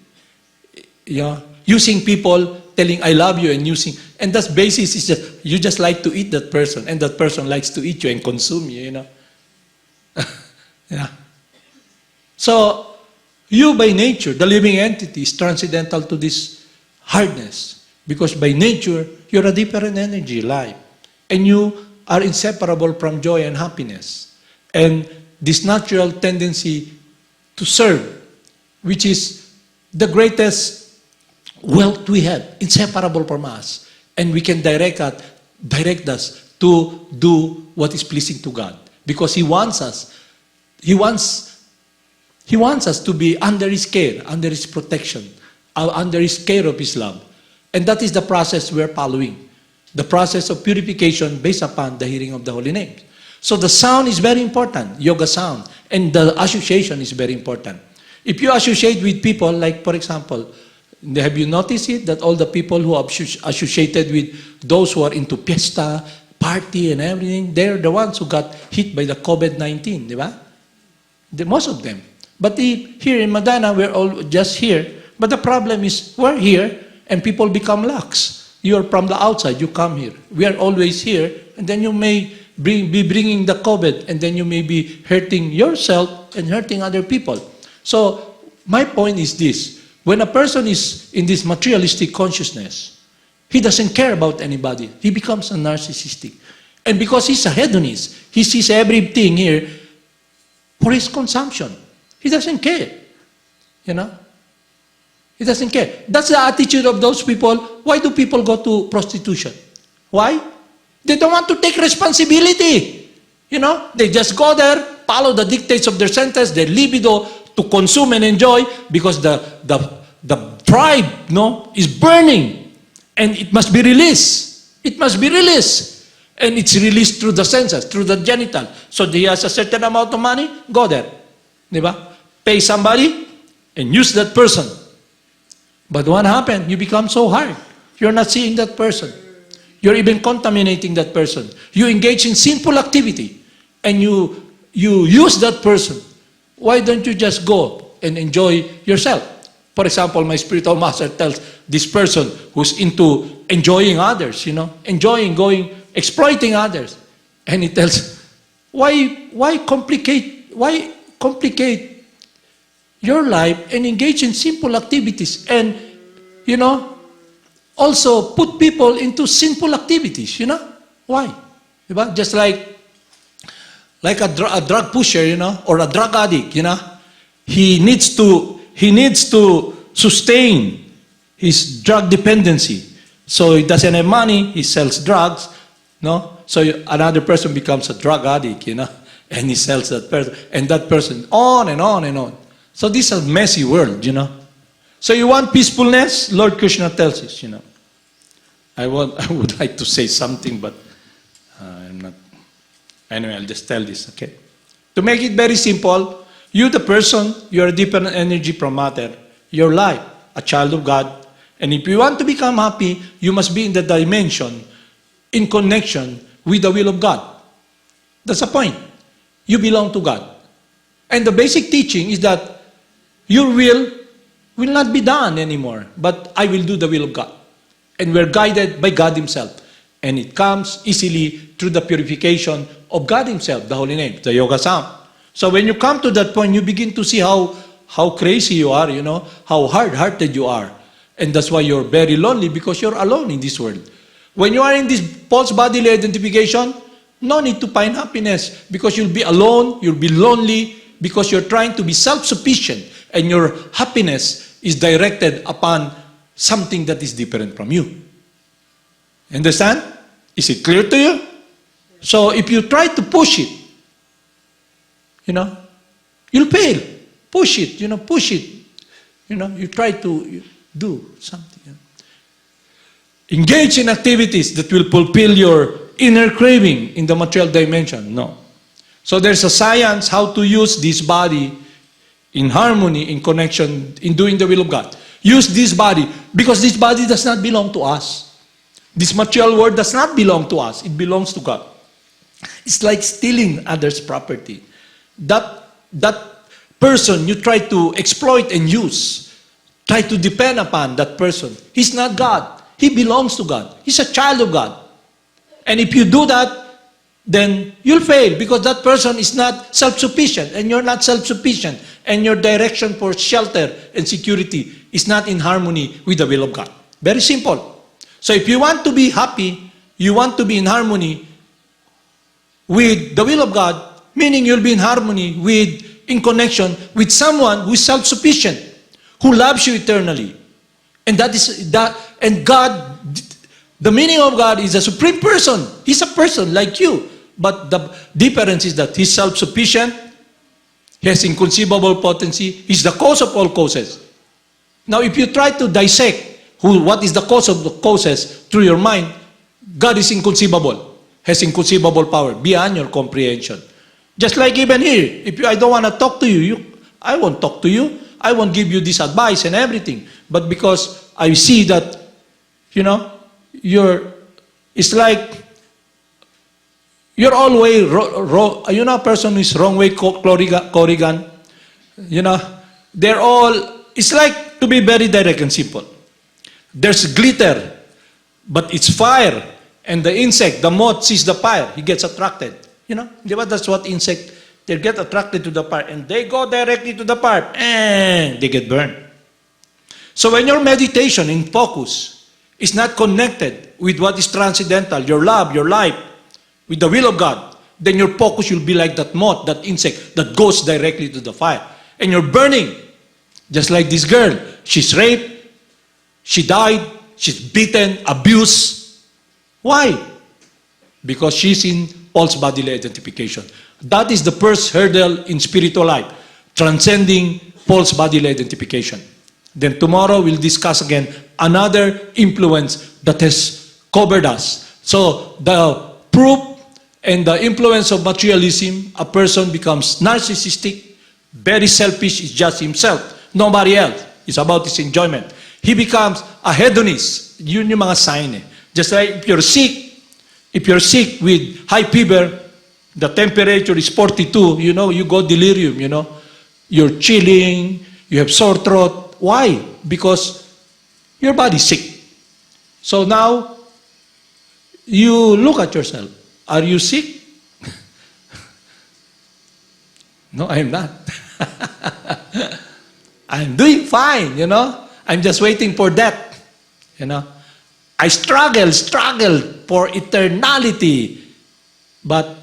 Using people, telling I love you and using, and that basis is just, you just like to eat that person and that person likes to eat you and consume you, Yeah. So, you by nature, the living entity is transcendental to this hardness. Because by nature, you're a different energy, life. And you are inseparable from joy and happiness. And this natural tendency to serve, which is the greatest wealth we have, inseparable from us. And we can direct us to do what is pleasing to God. Because He wants us. He wants us to be under His care, under His protection, under His care of His love. And that is the process we're following. the process of purification based upon the hearing of the holy names. So the sound is very important, yoga sound, and the association is very important. If you associate with people, like for example, have you noticed it, that all the people who are associated with those who are into fiesta, party and everything, they're the ones who got hit by the COVID-19, di ba? Most of them. But here in Madana, we're all just here. But the problem is, we're here, and people become lax. You're from the outside, you come here. We are always here, and then you may be bringing the COVID, and then you may be hurting yourself and hurting other people. So, my point is this. When a person is in this materialistic consciousness, he doesn't care about anybody. He becomes a narcissistic. And because he's a hedonist, he sees everything here for his consumption. He doesn't care. You know? He doesn't care. That's the attitude of those people. Why do people go to prostitution? Why? They don't want to take responsibility. You know? They just go there, follow the dictates of their senses, their libido, to consume and enjoy, because the pride, is burning, and it must be released. It must be released, and it's released through the senses, through the genital. So he has a certain amount of money, go there, diba? Pay somebody and use that person. But what happened? You become so hard. You're not seeing that person. You're even contaminating that person. You engage in sinful activity, and you use that person. Why don't you just go and enjoy yourself? For example, my spiritual master tells this person who's into enjoying others, enjoying, going, exploiting others. And he tells, why complicate your life and engage in simple activities and, also put people into sinful activities, Why? Just like a drug pusher, or a drug addict, he needs to sustain his drug dependency. So he doesn't have money, he sells drugs, no? So another person becomes a drug addict, and he sells that person, and that person, on and on and on. So this is a messy world, So you want peacefulness? Lord Krishna tells us, I would like to say something, but I'm not. Anyway, I'll just tell this, okay? To make it very simple, you the person, you're a different energy from matter. You're light, a child of God. And if you want to become happy, you must be in the dimension, in connection with the will of God. That's the point. You belong to God. And the basic teaching is that your will not be done anymore, but I will do the will of God. And we're guided by God Himself. And it comes easily through the purification of God Himself, the holy name, the yoga sound. So when you come to that point, you begin to see how crazy you are, how hard-hearted you are. And that's why you're very lonely, because you're alone in this world. When you are in this false bodily identification, no need to find happiness, because you'll be alone, you'll be lonely, because you're trying to be self-sufficient, and your happiness is directed upon something that is different from you. Understand? Is it clear to you? So if you try to push it, you'll fail. Push it, push it. You try to do something. Engage in activities that will fulfill your inner craving in the material dimension. No. So there's a science how to use this body in harmony, in connection, in doing the will of God. Use this body, because this body does not belong to us. This material world does not belong to us. It belongs to God. It's like stealing others' property. That person you try to exploit and use, try to depend upon that person. He's not God. He belongs to God. He's a child of God. And if you do that, then you'll fail, because that person is not self-sufficient, and you're not self-sufficient, and your direction for shelter and security is not in harmony with the will of God. Very simple. So if you want to be happy, you want to be in harmony with the will of God, meaning you'll be in harmony in connection with someone who is self-sufficient, who loves you eternally. And and God, the meaning of God is a supreme person. He's a person like you. But the difference is that He's self-sufficient, He has inconceivable potency, He's the cause of all causes. Now if you try to dissect what is the cause of the causes through your mind, God is inconceivable, has inconceivable power, beyond your comprehension. Just like even here, if I don't want to talk to you, I won't talk to you. I won't give you this advice and everything. But because I see that, it's like, you're always, a person who is wrong way, Corrigan, they're all, it's like, to be very direct and simple. There's glitter, but it's fire. And the insect, the moth, sees the fire. He gets attracted. That's what insect, they get attracted to the fire. And they go directly to the fire. And they get burned. So when your meditation in focus is not connected with what is transcendental, your love, your life, with the will of God, then your focus will be like that moth, that insect that goes directly to the fire. And you're burning. Just like this girl. She's raped. She died. She's beaten, abused. Why? Because she's in false bodily identification. That is the first hurdle in spiritual life. Transcending false bodily identification. Then tomorrow we'll discuss again another influence that has covered us. So the proof and the influence of materialism, a person becomes narcissistic, very selfish, is just himself, nobody else. It's about his enjoyment. He becomes a hedonist. Yun yung mga sign eh. Just like if you're sick with high fever, the temperature is 42, you go delirium, You're chilling, you have sore throat. Why? Because your body's sick. So now, you look at yourself. Are you sick? No, I'm not. I'm doing fine, I'm just waiting for death, I struggle for eternity. But,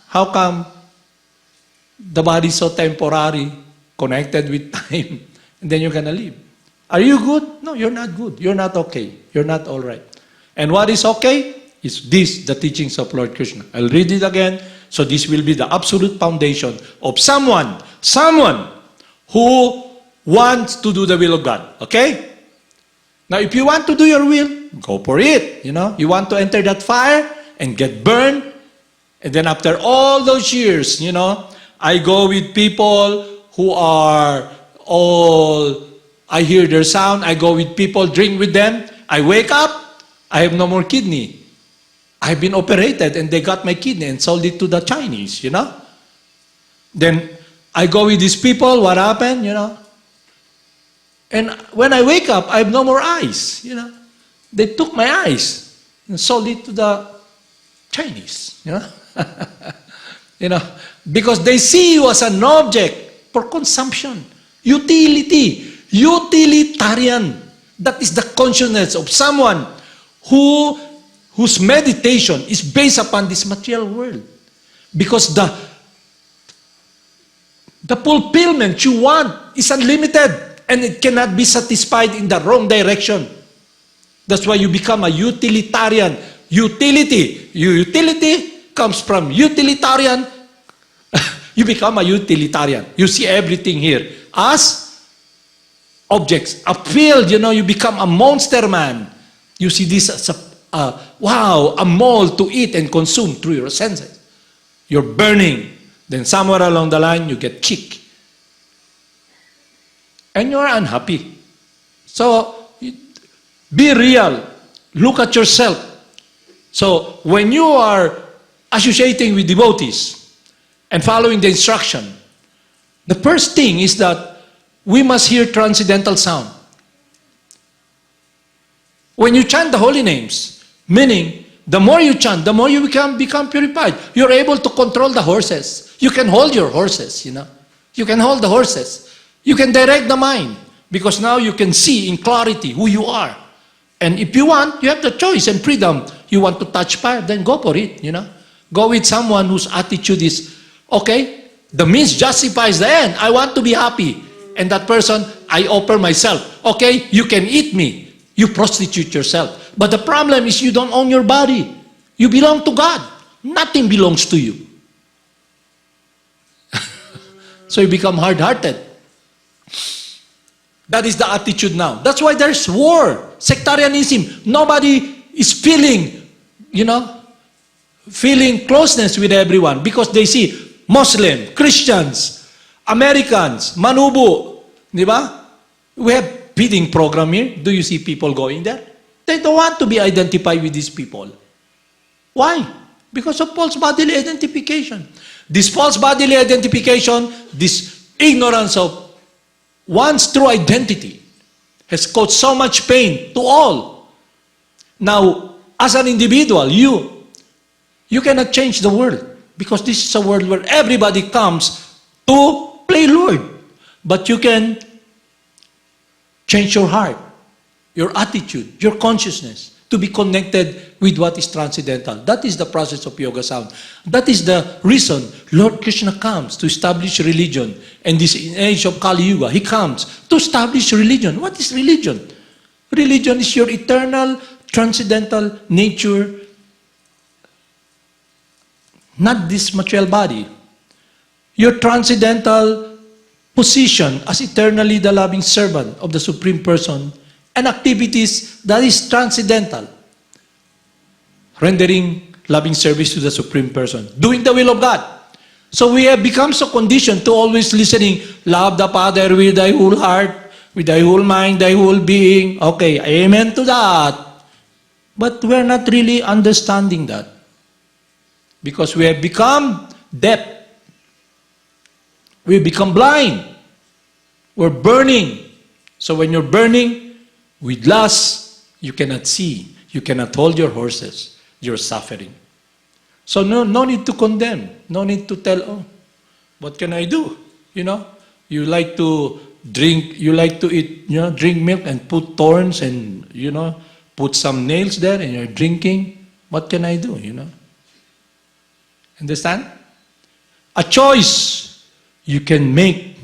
how come the body is so temporary, connected with time, and then you're gonna leave? Are you good? No, you're not good. You're not okay. You're not all right. And what is okay is this, the teachings of Lord Krishna. I'll read it again. So this will be the absolute foundation of someone who wants to do the will of God. Okay? Now, if you want to do your will, go for it. You want to enter that fire and get burned. And then after all those years, I go with people who are all, I hear their sound. I go with people, drink with them. I wake up, I have no more kidney. I've been operated and they got my kidney and sold it to the Chinese, Then I go with these people, what happened, And when I wake up, I have no more eyes, They took my eyes and sold it to the Chinese, Because they see you as an object for consumption. Utilitarian. That is the consciousness of someone whose meditation is based upon this material world. Because the fulfillment you want is unlimited and it cannot be satisfied in the wrong direction. That's why you become a utilitarian. Utility comes from utilitarian. You become a utilitarian. You see everything here as objects. A field, you become a monster man. You see this as a mole to eat and consume through your senses. You're burning. Then somewhere along the line, you get kicked. And you're unhappy. So, be real. Look at yourself. So, when you are associating with devotees and following the instruction, the first thing is that we must hear transcendental sound. When you chant the holy names, meaning the more you chant, the more you become purified. You're able to control the horses. You can hold your horses, You can hold the horses. You can direct the mind because now you can see in clarity who you are. And if you want, you have the choice and freedom. You want to touch fire, then go for it, Go with someone whose attitude is, okay, the means justifies the end. I want to be happy. And that person, I offer myself. Okay, you can eat me. You prostitute yourself. But the problem is you don't own your body. You belong to God. Nothing belongs to you. So you become hard-hearted. That is the attitude now. That's why there's war, sectarianism. Nobody is feeling feeling closeness with everyone because they see Muslim, Christians, Americans, Manubu, di ba? We have feeding program here. Do you see people going there? They don't want to be identified with these people. Why? Because of false bodily identification. This false bodily identification, this ignorance of one's true identity has caused so much pain to all. Now, as an individual, you cannot change the world because this is a world where everybody comes to play Lord. But you can change your heart, your attitude, your consciousness to be connected with what is transcendental. That is the process of Yoga Sound. That is the reason Lord Krishna comes to establish religion. And this age of Kali Yuga, He comes to establish religion. What is religion? Religion is your eternal, transcendental nature, not this material body. Your transcendental position as eternally the loving servant of the Supreme Person and activities that is transcendental. Rendering loving service to the Supreme Person. Doing the will of God. So we have become so conditioned to always listening, love the Father with thy whole heart, with thy whole mind, thy whole being. Okay, amen to that. But we're not really understanding that. Because we have become deaf. We become blind. We're burning. So when you're burning with lust, you cannot see. You cannot hold your horses. You're suffering. So no need to condemn. No need to tell, oh, what can I do? You like to drink, you like to eat, drink milk and put thorns and, put some nails there and you're drinking. What can I do, Understand? A choice you can make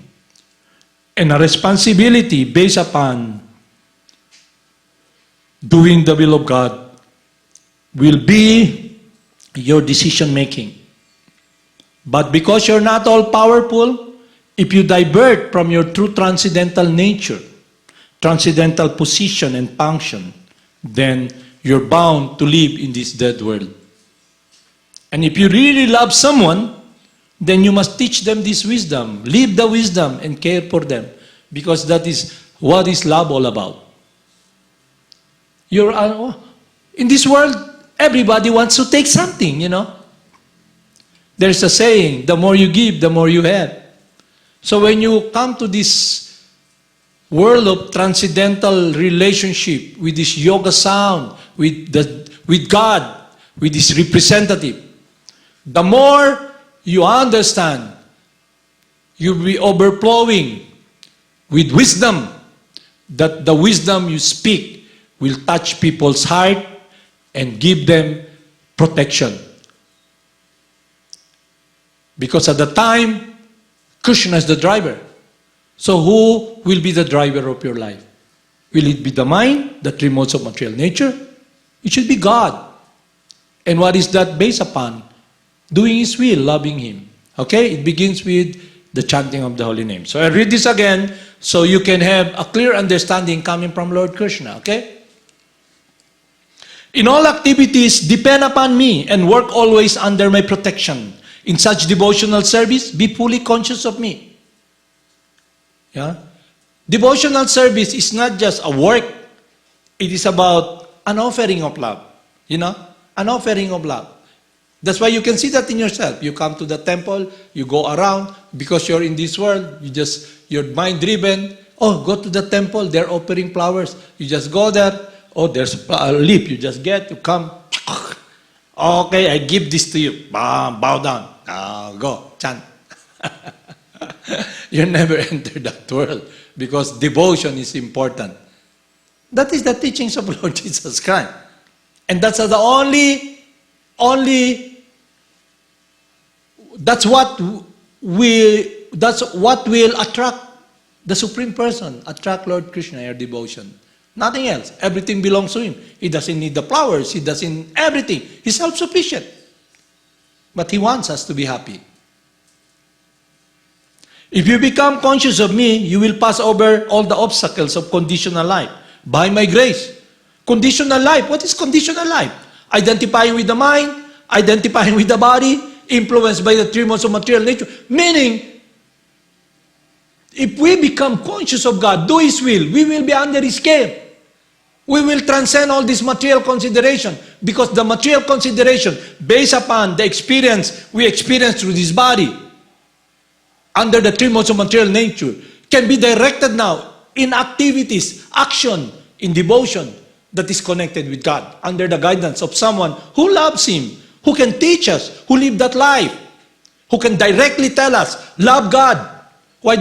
and a responsibility based upon doing the will of God will be your decision making. But because you're not all powerful, if you divert from your true transcendental nature, transcendental position and function, then you're bound to live in this dead world. And if you really love someone, then you must teach them this wisdom, live the wisdom and care for them, because that is what is love all about. In this world, everybody wants to take something, There's a saying, the more you give, the more you have. So when you come to this world of transcendental relationship with this yoga sound, with God, with this representative, the more you understand, you'll be overflowing with wisdom, that the wisdom you speak will touch people's heart and give them protection. Because at the time, Krishna is the driver. So who will be the driver of your life? Will it be the mind, the three modes of material nature? It should be God. And what is that based upon? Doing His will, loving Him. Okay? It begins with the chanting of the holy name. So I read this again so you can have a clear understanding coming from Lord Krishna. Okay? In all activities, depend upon me and work always under my protection. In such devotional service, be fully conscious of me. Yeah? Devotional service is not just a work. It is about an offering of love. An offering of love. That's why you can see that in yourself. You come to the temple, you go around, because you're in this world, you're mind-driven. Oh, go to the temple, they're offering flowers. You just go there. Oh, there's a leaf. You just get, you come. Okay, I give this to you. Bow down. Go, chant. You never enter that world because devotion is important. That is the teachings of Lord Jesus Christ. And that's the that's what will attract the Supreme Person, attract Lord Krishna, your devotion. Nothing else. Everything belongs to Him. He doesn't need the flowers. He doesn't everything. He's self-sufficient. But He wants us to be happy. If you become conscious of me, you will pass over all the obstacles of conditional life by my grace. Conditional life. What is conditional life? identifying with the mind, identifying with the body, influenced by the three modes of material nature. Meaning, if we become conscious of God, do His will, we will be under His care. We will transcend all this material consideration, because the material consideration based upon the experience we experience through this body under the three modes of material nature can be directed now in activities, action, in devotion that is connected with God under the guidance of someone who loves Him, who can teach us, who live that life, who can directly tell us, love God. Why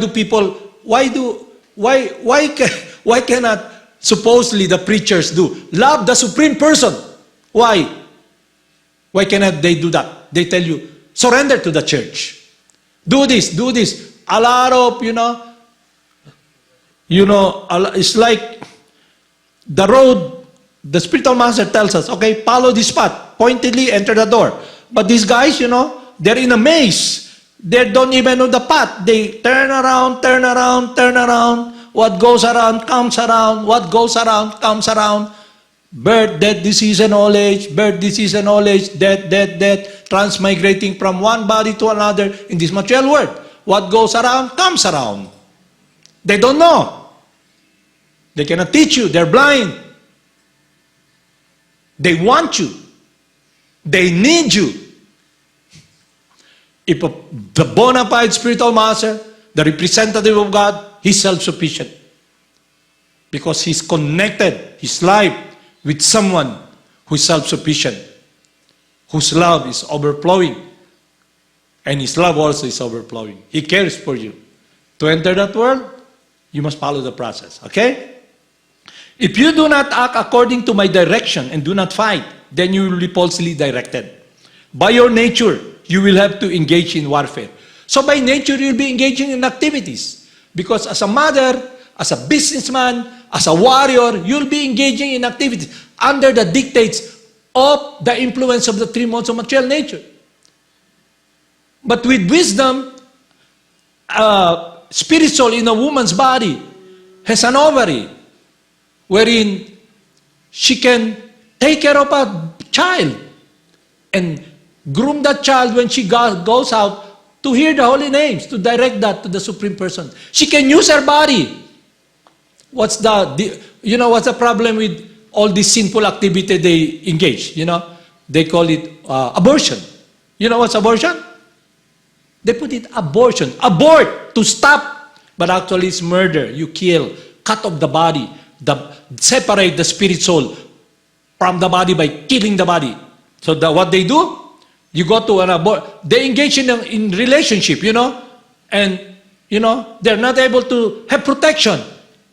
cannot supposedly the preachers do? Love the supreme person. Why? Why cannot they do that? They tell you, surrender to the church. Do this, do this. A lot of, it's like the road, the spiritual master tells us, okay, follow this path, pointedly enter the door. But these guys, they're in a maze. They don't even know the path. They turn around, turn around, turn around. What goes around, comes around. What goes around, comes around. Birth, death, disease, and old age. Birth, disease, and old age. Death, death, death. Transmigrating from one body to another in this material world. What goes around, comes around. They don't know. They cannot teach you. They're blind. They want you. They need you. If the bona fide spiritual master, the representative of God, he's self-sufficient. Because he's connected his life with someone who's self-sufficient, whose love is overflowing. And his love also is overflowing. He cares for you. To enter that world, you must follow the process. Okay? If you do not act according to my direction and do not fight, then you will be falsely directed. By your nature, you will have to engage in warfare. So by nature, you'll be engaging in activities. Because as a mother, as a businessman, as a warrior, you'll be engaging in activities under the dictates of the influence of the three modes of material nature. But with wisdom, spirit soul in a woman's body has an ovary wherein she can take care of a child and groom that child when she goes out to hear the holy names, to direct that to the supreme person. She can use her body. What's the problem with all this sinful activity they engage? They call it abortion. You know what's abortion? They put it abortion. Abort, to stop. But actually it's murder. You kill, cut off the body, separate the spirit soul from the body by killing the body. So what they do? You go to an abortion. They engage in relationship, and, they're not able to have protection,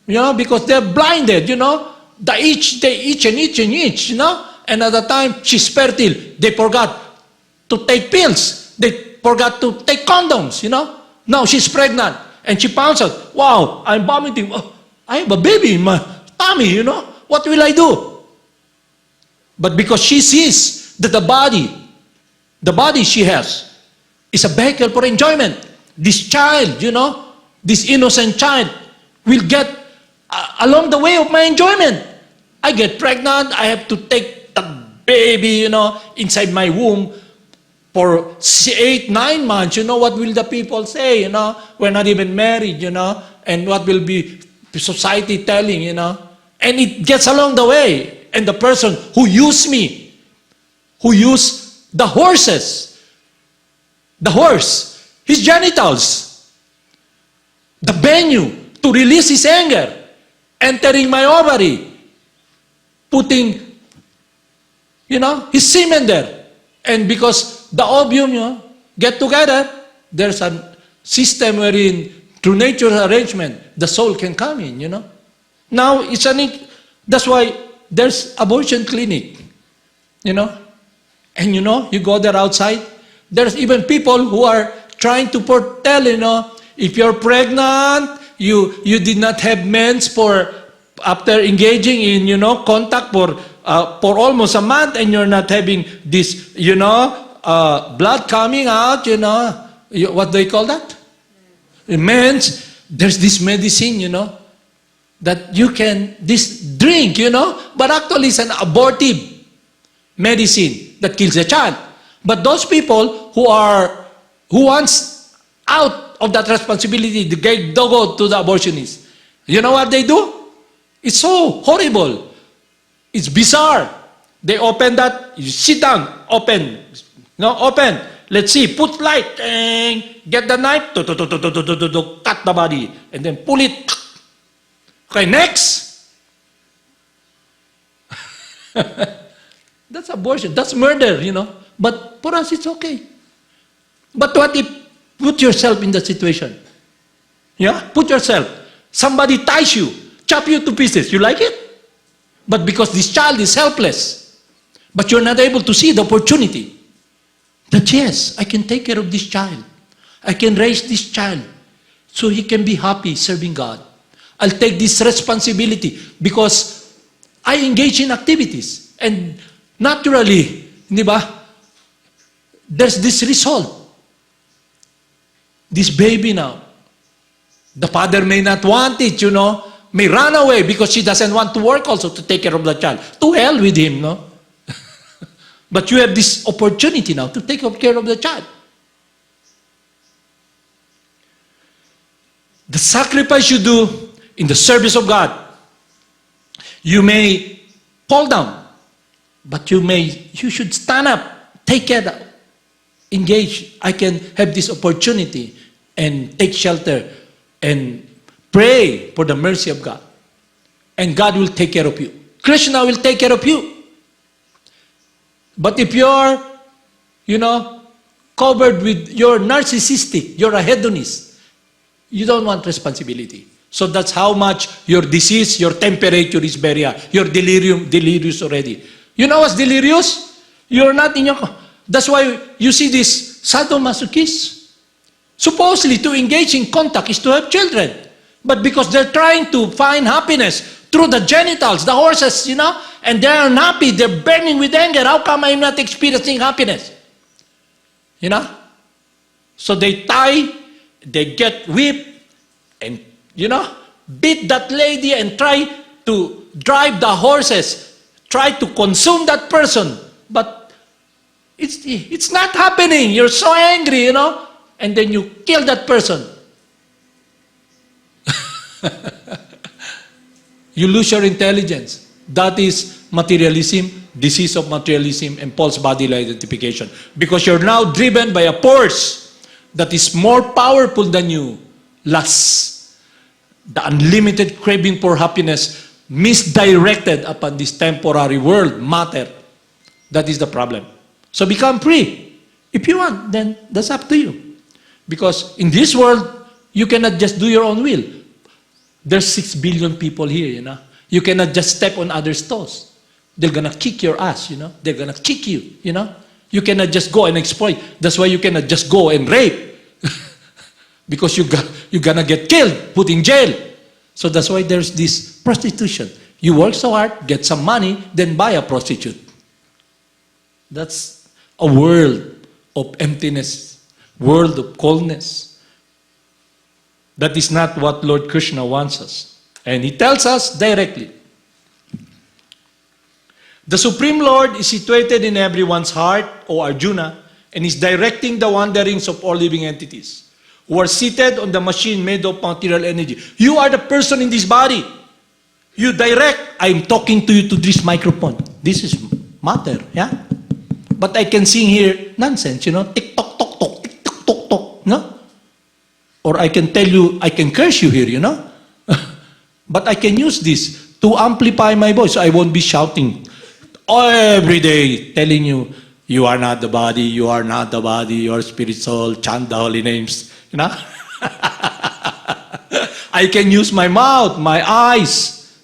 because they're blinded, they each and each, and at the time, she's fertile. They forgot to take pills. They forgot to take condoms, Now she's pregnant, and she finds out, wow, I'm vomiting. Oh, I have a baby in my tummy, What will I do? But because she sees that the body she has is a vehicle for enjoyment. This child, this innocent child will get along the way of my enjoyment. I get pregnant, I have to take the baby, inside my womb for 8-9 months. What will the people say, We're not even married, and what will be society telling, And it gets along the way. And the person who used me, who used the horse, his genitals, the venue to release his anger, entering my ovary, putting, his semen there. And because the ovum, get together, there's a system wherein, through nature's arrangement, the soul can come in, Now, that's why there's abortion clinic, And you go there outside, there's even people who are trying to foretell, if you're pregnant, you did not have mens after engaging in, contact for almost a month, and you're not having this, blood coming out, what do they call that? Mens, there's this medicine, that you can, this drink, but actually it's an abortive medicine that kills the child. But those people who wants out of that responsibility, they go to the abortionist. You know what they do? It's so horrible. It's bizarre. They open that, you sit down, open. No, open. Let's see, put light, get the knife, cut the body, and then pull it. Okay, next. That's abortion. That's murder, But for us, it's okay. But what if, put yourself in the situation. Yeah? Put yourself. Somebody ties you, chop you to pieces. You like it? But because this child is helpless, but you're not able to see the opportunity that yes, I can take care of this child. I can raise this child so he can be happy serving God. I'll take this responsibility because I engage in activities. And naturally, di ba, there's this result. This baby now, the father may not want it, may run away because she doesn't want to work also to take care of the child. To hell with him, no? But you have this opportunity now to take care of the child. The sacrifice you do in the service of God, you may fall down, but you should stand up, take care, engage. I can have this opportunity and take shelter and pray for the mercy of God. And God will take care of you. Krishna will take care of you. But if you're, covered with, you're narcissistic, you're a hedonist, you don't want responsibility. So that's how much your disease, your temperature is very high. You're delirious already. You know what's delirious? You're not in your... That's why you see this sadomasochists. Supposedly to engage in contact is to have children. But because they're trying to find happiness through the genitals, the horses, and they're unhappy, they're burning with anger. How come I'm not experiencing happiness? So they tie, they get whipped, and, beat that lady and try to drive the horses, try to consume that person. But it's not happening. You're so angry, and then you kill that person. You lose your intelligence. That is materialism, disease of materialism, and false bodily identification. Because you're now driven by a force that is more powerful than you. Lust, the unlimited craving for happiness, misdirected upon this temporary world, matter. That is the problem. So become free. If you want, then that's up to you. Because in this world, you cannot just do your own will. There's 6 billion people here, You cannot just step on others' toes. They're gonna kick your ass, They're gonna kick you, You cannot just go and exploit. That's why you cannot just go and rape. Because you're gonna get killed, put in jail. So that's why there's this prostitution. You work so hard, get some money, then buy a prostitute. That's a world of emptiness, world of coldness. That is not what Lord Krishna wants us. And He tells us directly. The Supreme Lord is situated in everyone's heart, O Arjuna, and is directing the wanderings of all living entities who are seated on the machine made of material energy. You are the person in this body. You direct. I'm talking to you to this microphone. This is matter, yeah? But I can sing here nonsense, tick tock tock tock, tick tock tock tock, no? Or I can tell you, I can curse you here, But I can use this to amplify my voice. I won't be shouting every day, telling you, you are not the body, you are not the body, you are spirit, soul, chant the holy names, I can use my mouth, my eyes.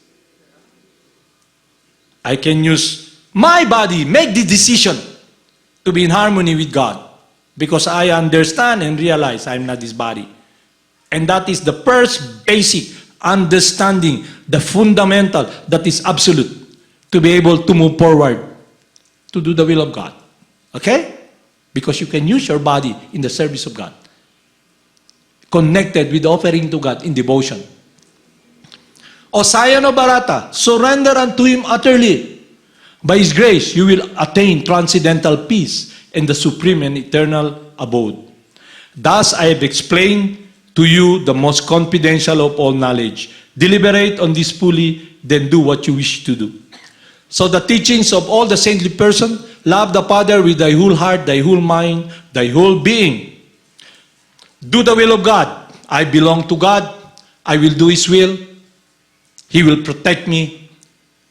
I can use my body, make the decision to be in harmony with God. Because I understand and realize I'm not this body. And that is the first basic understanding, the fundamental, that is absolute, to be able to move forward, to do the will of God. Okay? Because you can use your body in the service of God. Connected with offering to God in devotion. O Scion of Bharata, surrender unto Him utterly. By His grace, you will attain transcendental peace and the supreme and eternal abode. Thus, I have explained to you the most confidential of all knowledge. Deliberate on this fully, then do what you wish to do. So the teachings of all the saintly person, love the Father with thy whole heart, thy whole mind, thy whole being. Do the will of God. I belong to God. I will do His will. He will protect me.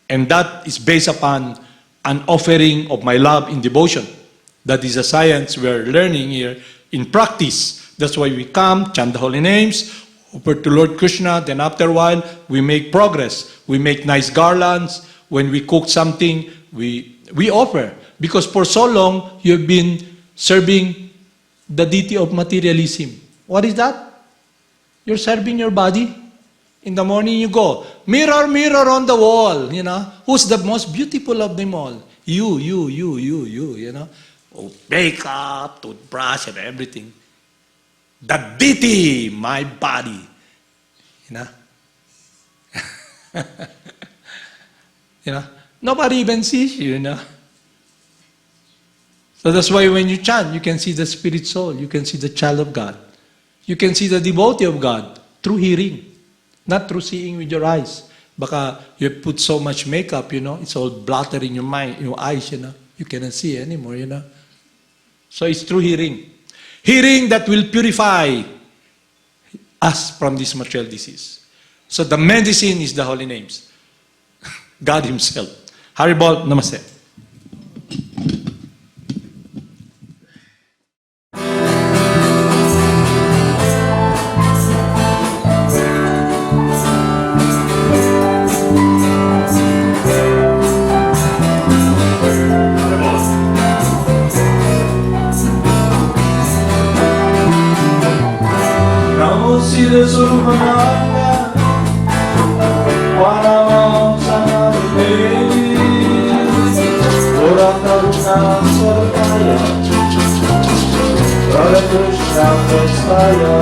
And that is based upon an offering of my love in devotion. That is a science we are learning here in practice. That's why we come, chant the holy names, offer to Lord Krishna, then after a while, we make progress. We make nice garlands. When we cook something, we offer. Because for so long, you've been serving the deity of materialism. What is that? You're serving your body. In the morning you go, mirror, mirror on the wall, you know. Who's the most beautiful of them all? You, you know. Oh, makeup, toothbrush, and everything. The deity, my body. You know? You know? Nobody even sees you, you know? So that's why when you chant, you can see the spirit soul. You can see the child of God. You can see the devotee of God through hearing. Not through seeing with your eyes. Baka you put so much makeup, you know, it's all blotted in your mind, your eyes, you know. You cannot see anymore, you know. So it's through hearing. Hearing that will purify us from this material disease. So the medicine is the holy names. God Himself. Haribol, namaste. Sila Surmananda, Wanamam Sanamide, Ora Karuna Swartaya, Radha Krishna Prastaya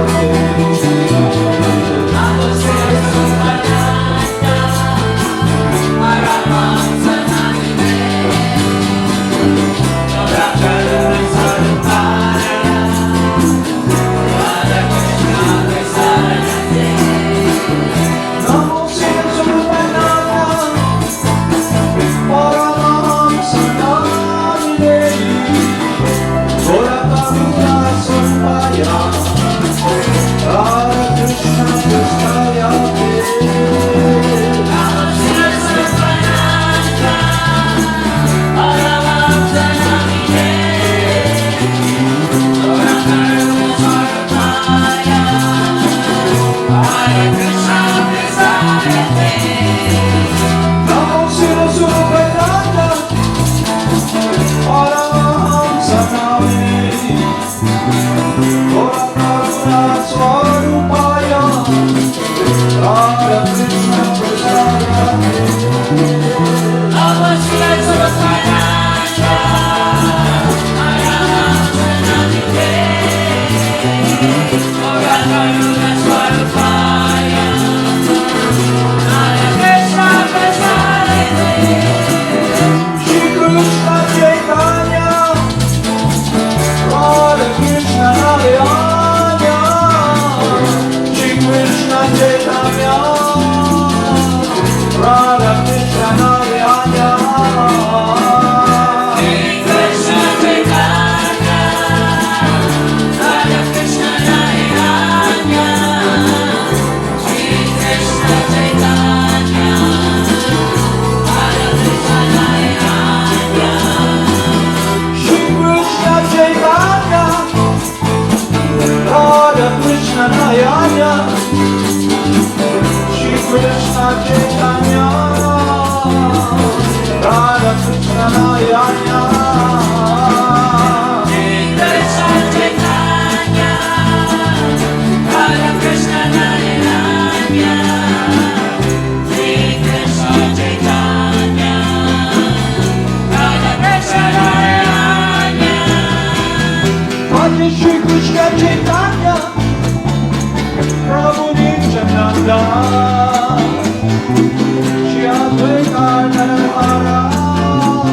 Shri Advaita Nara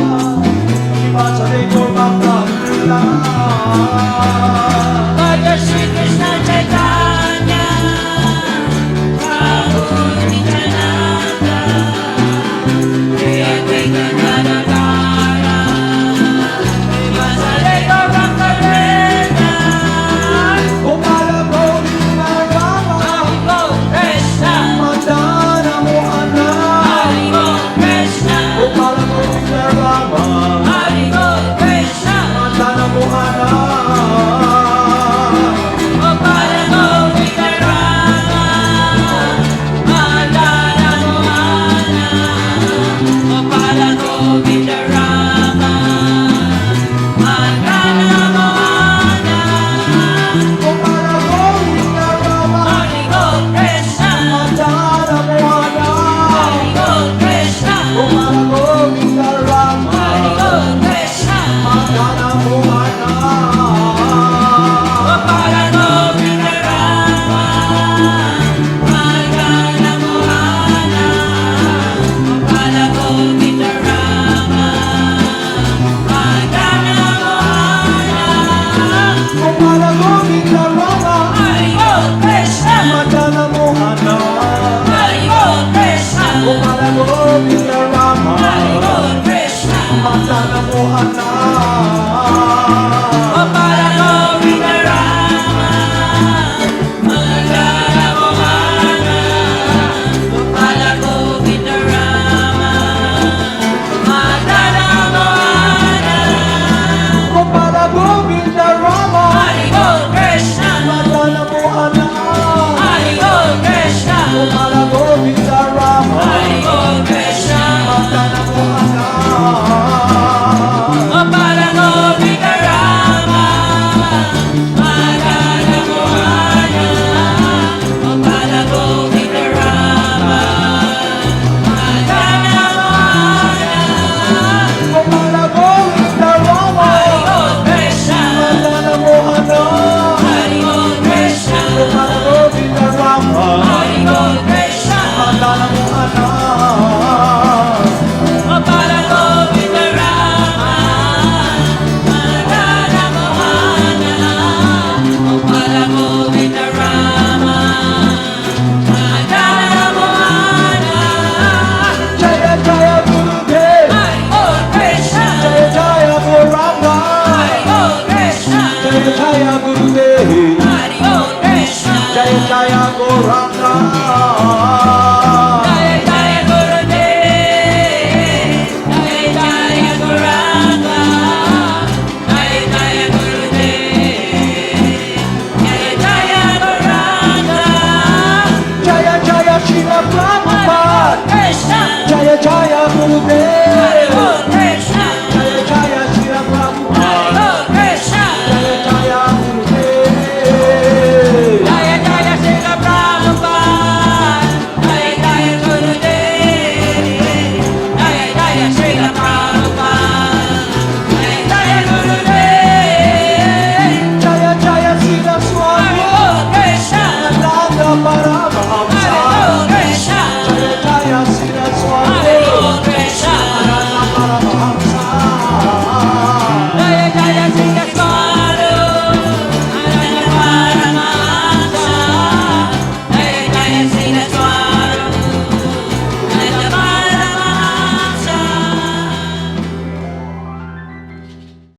Jaya Gurudev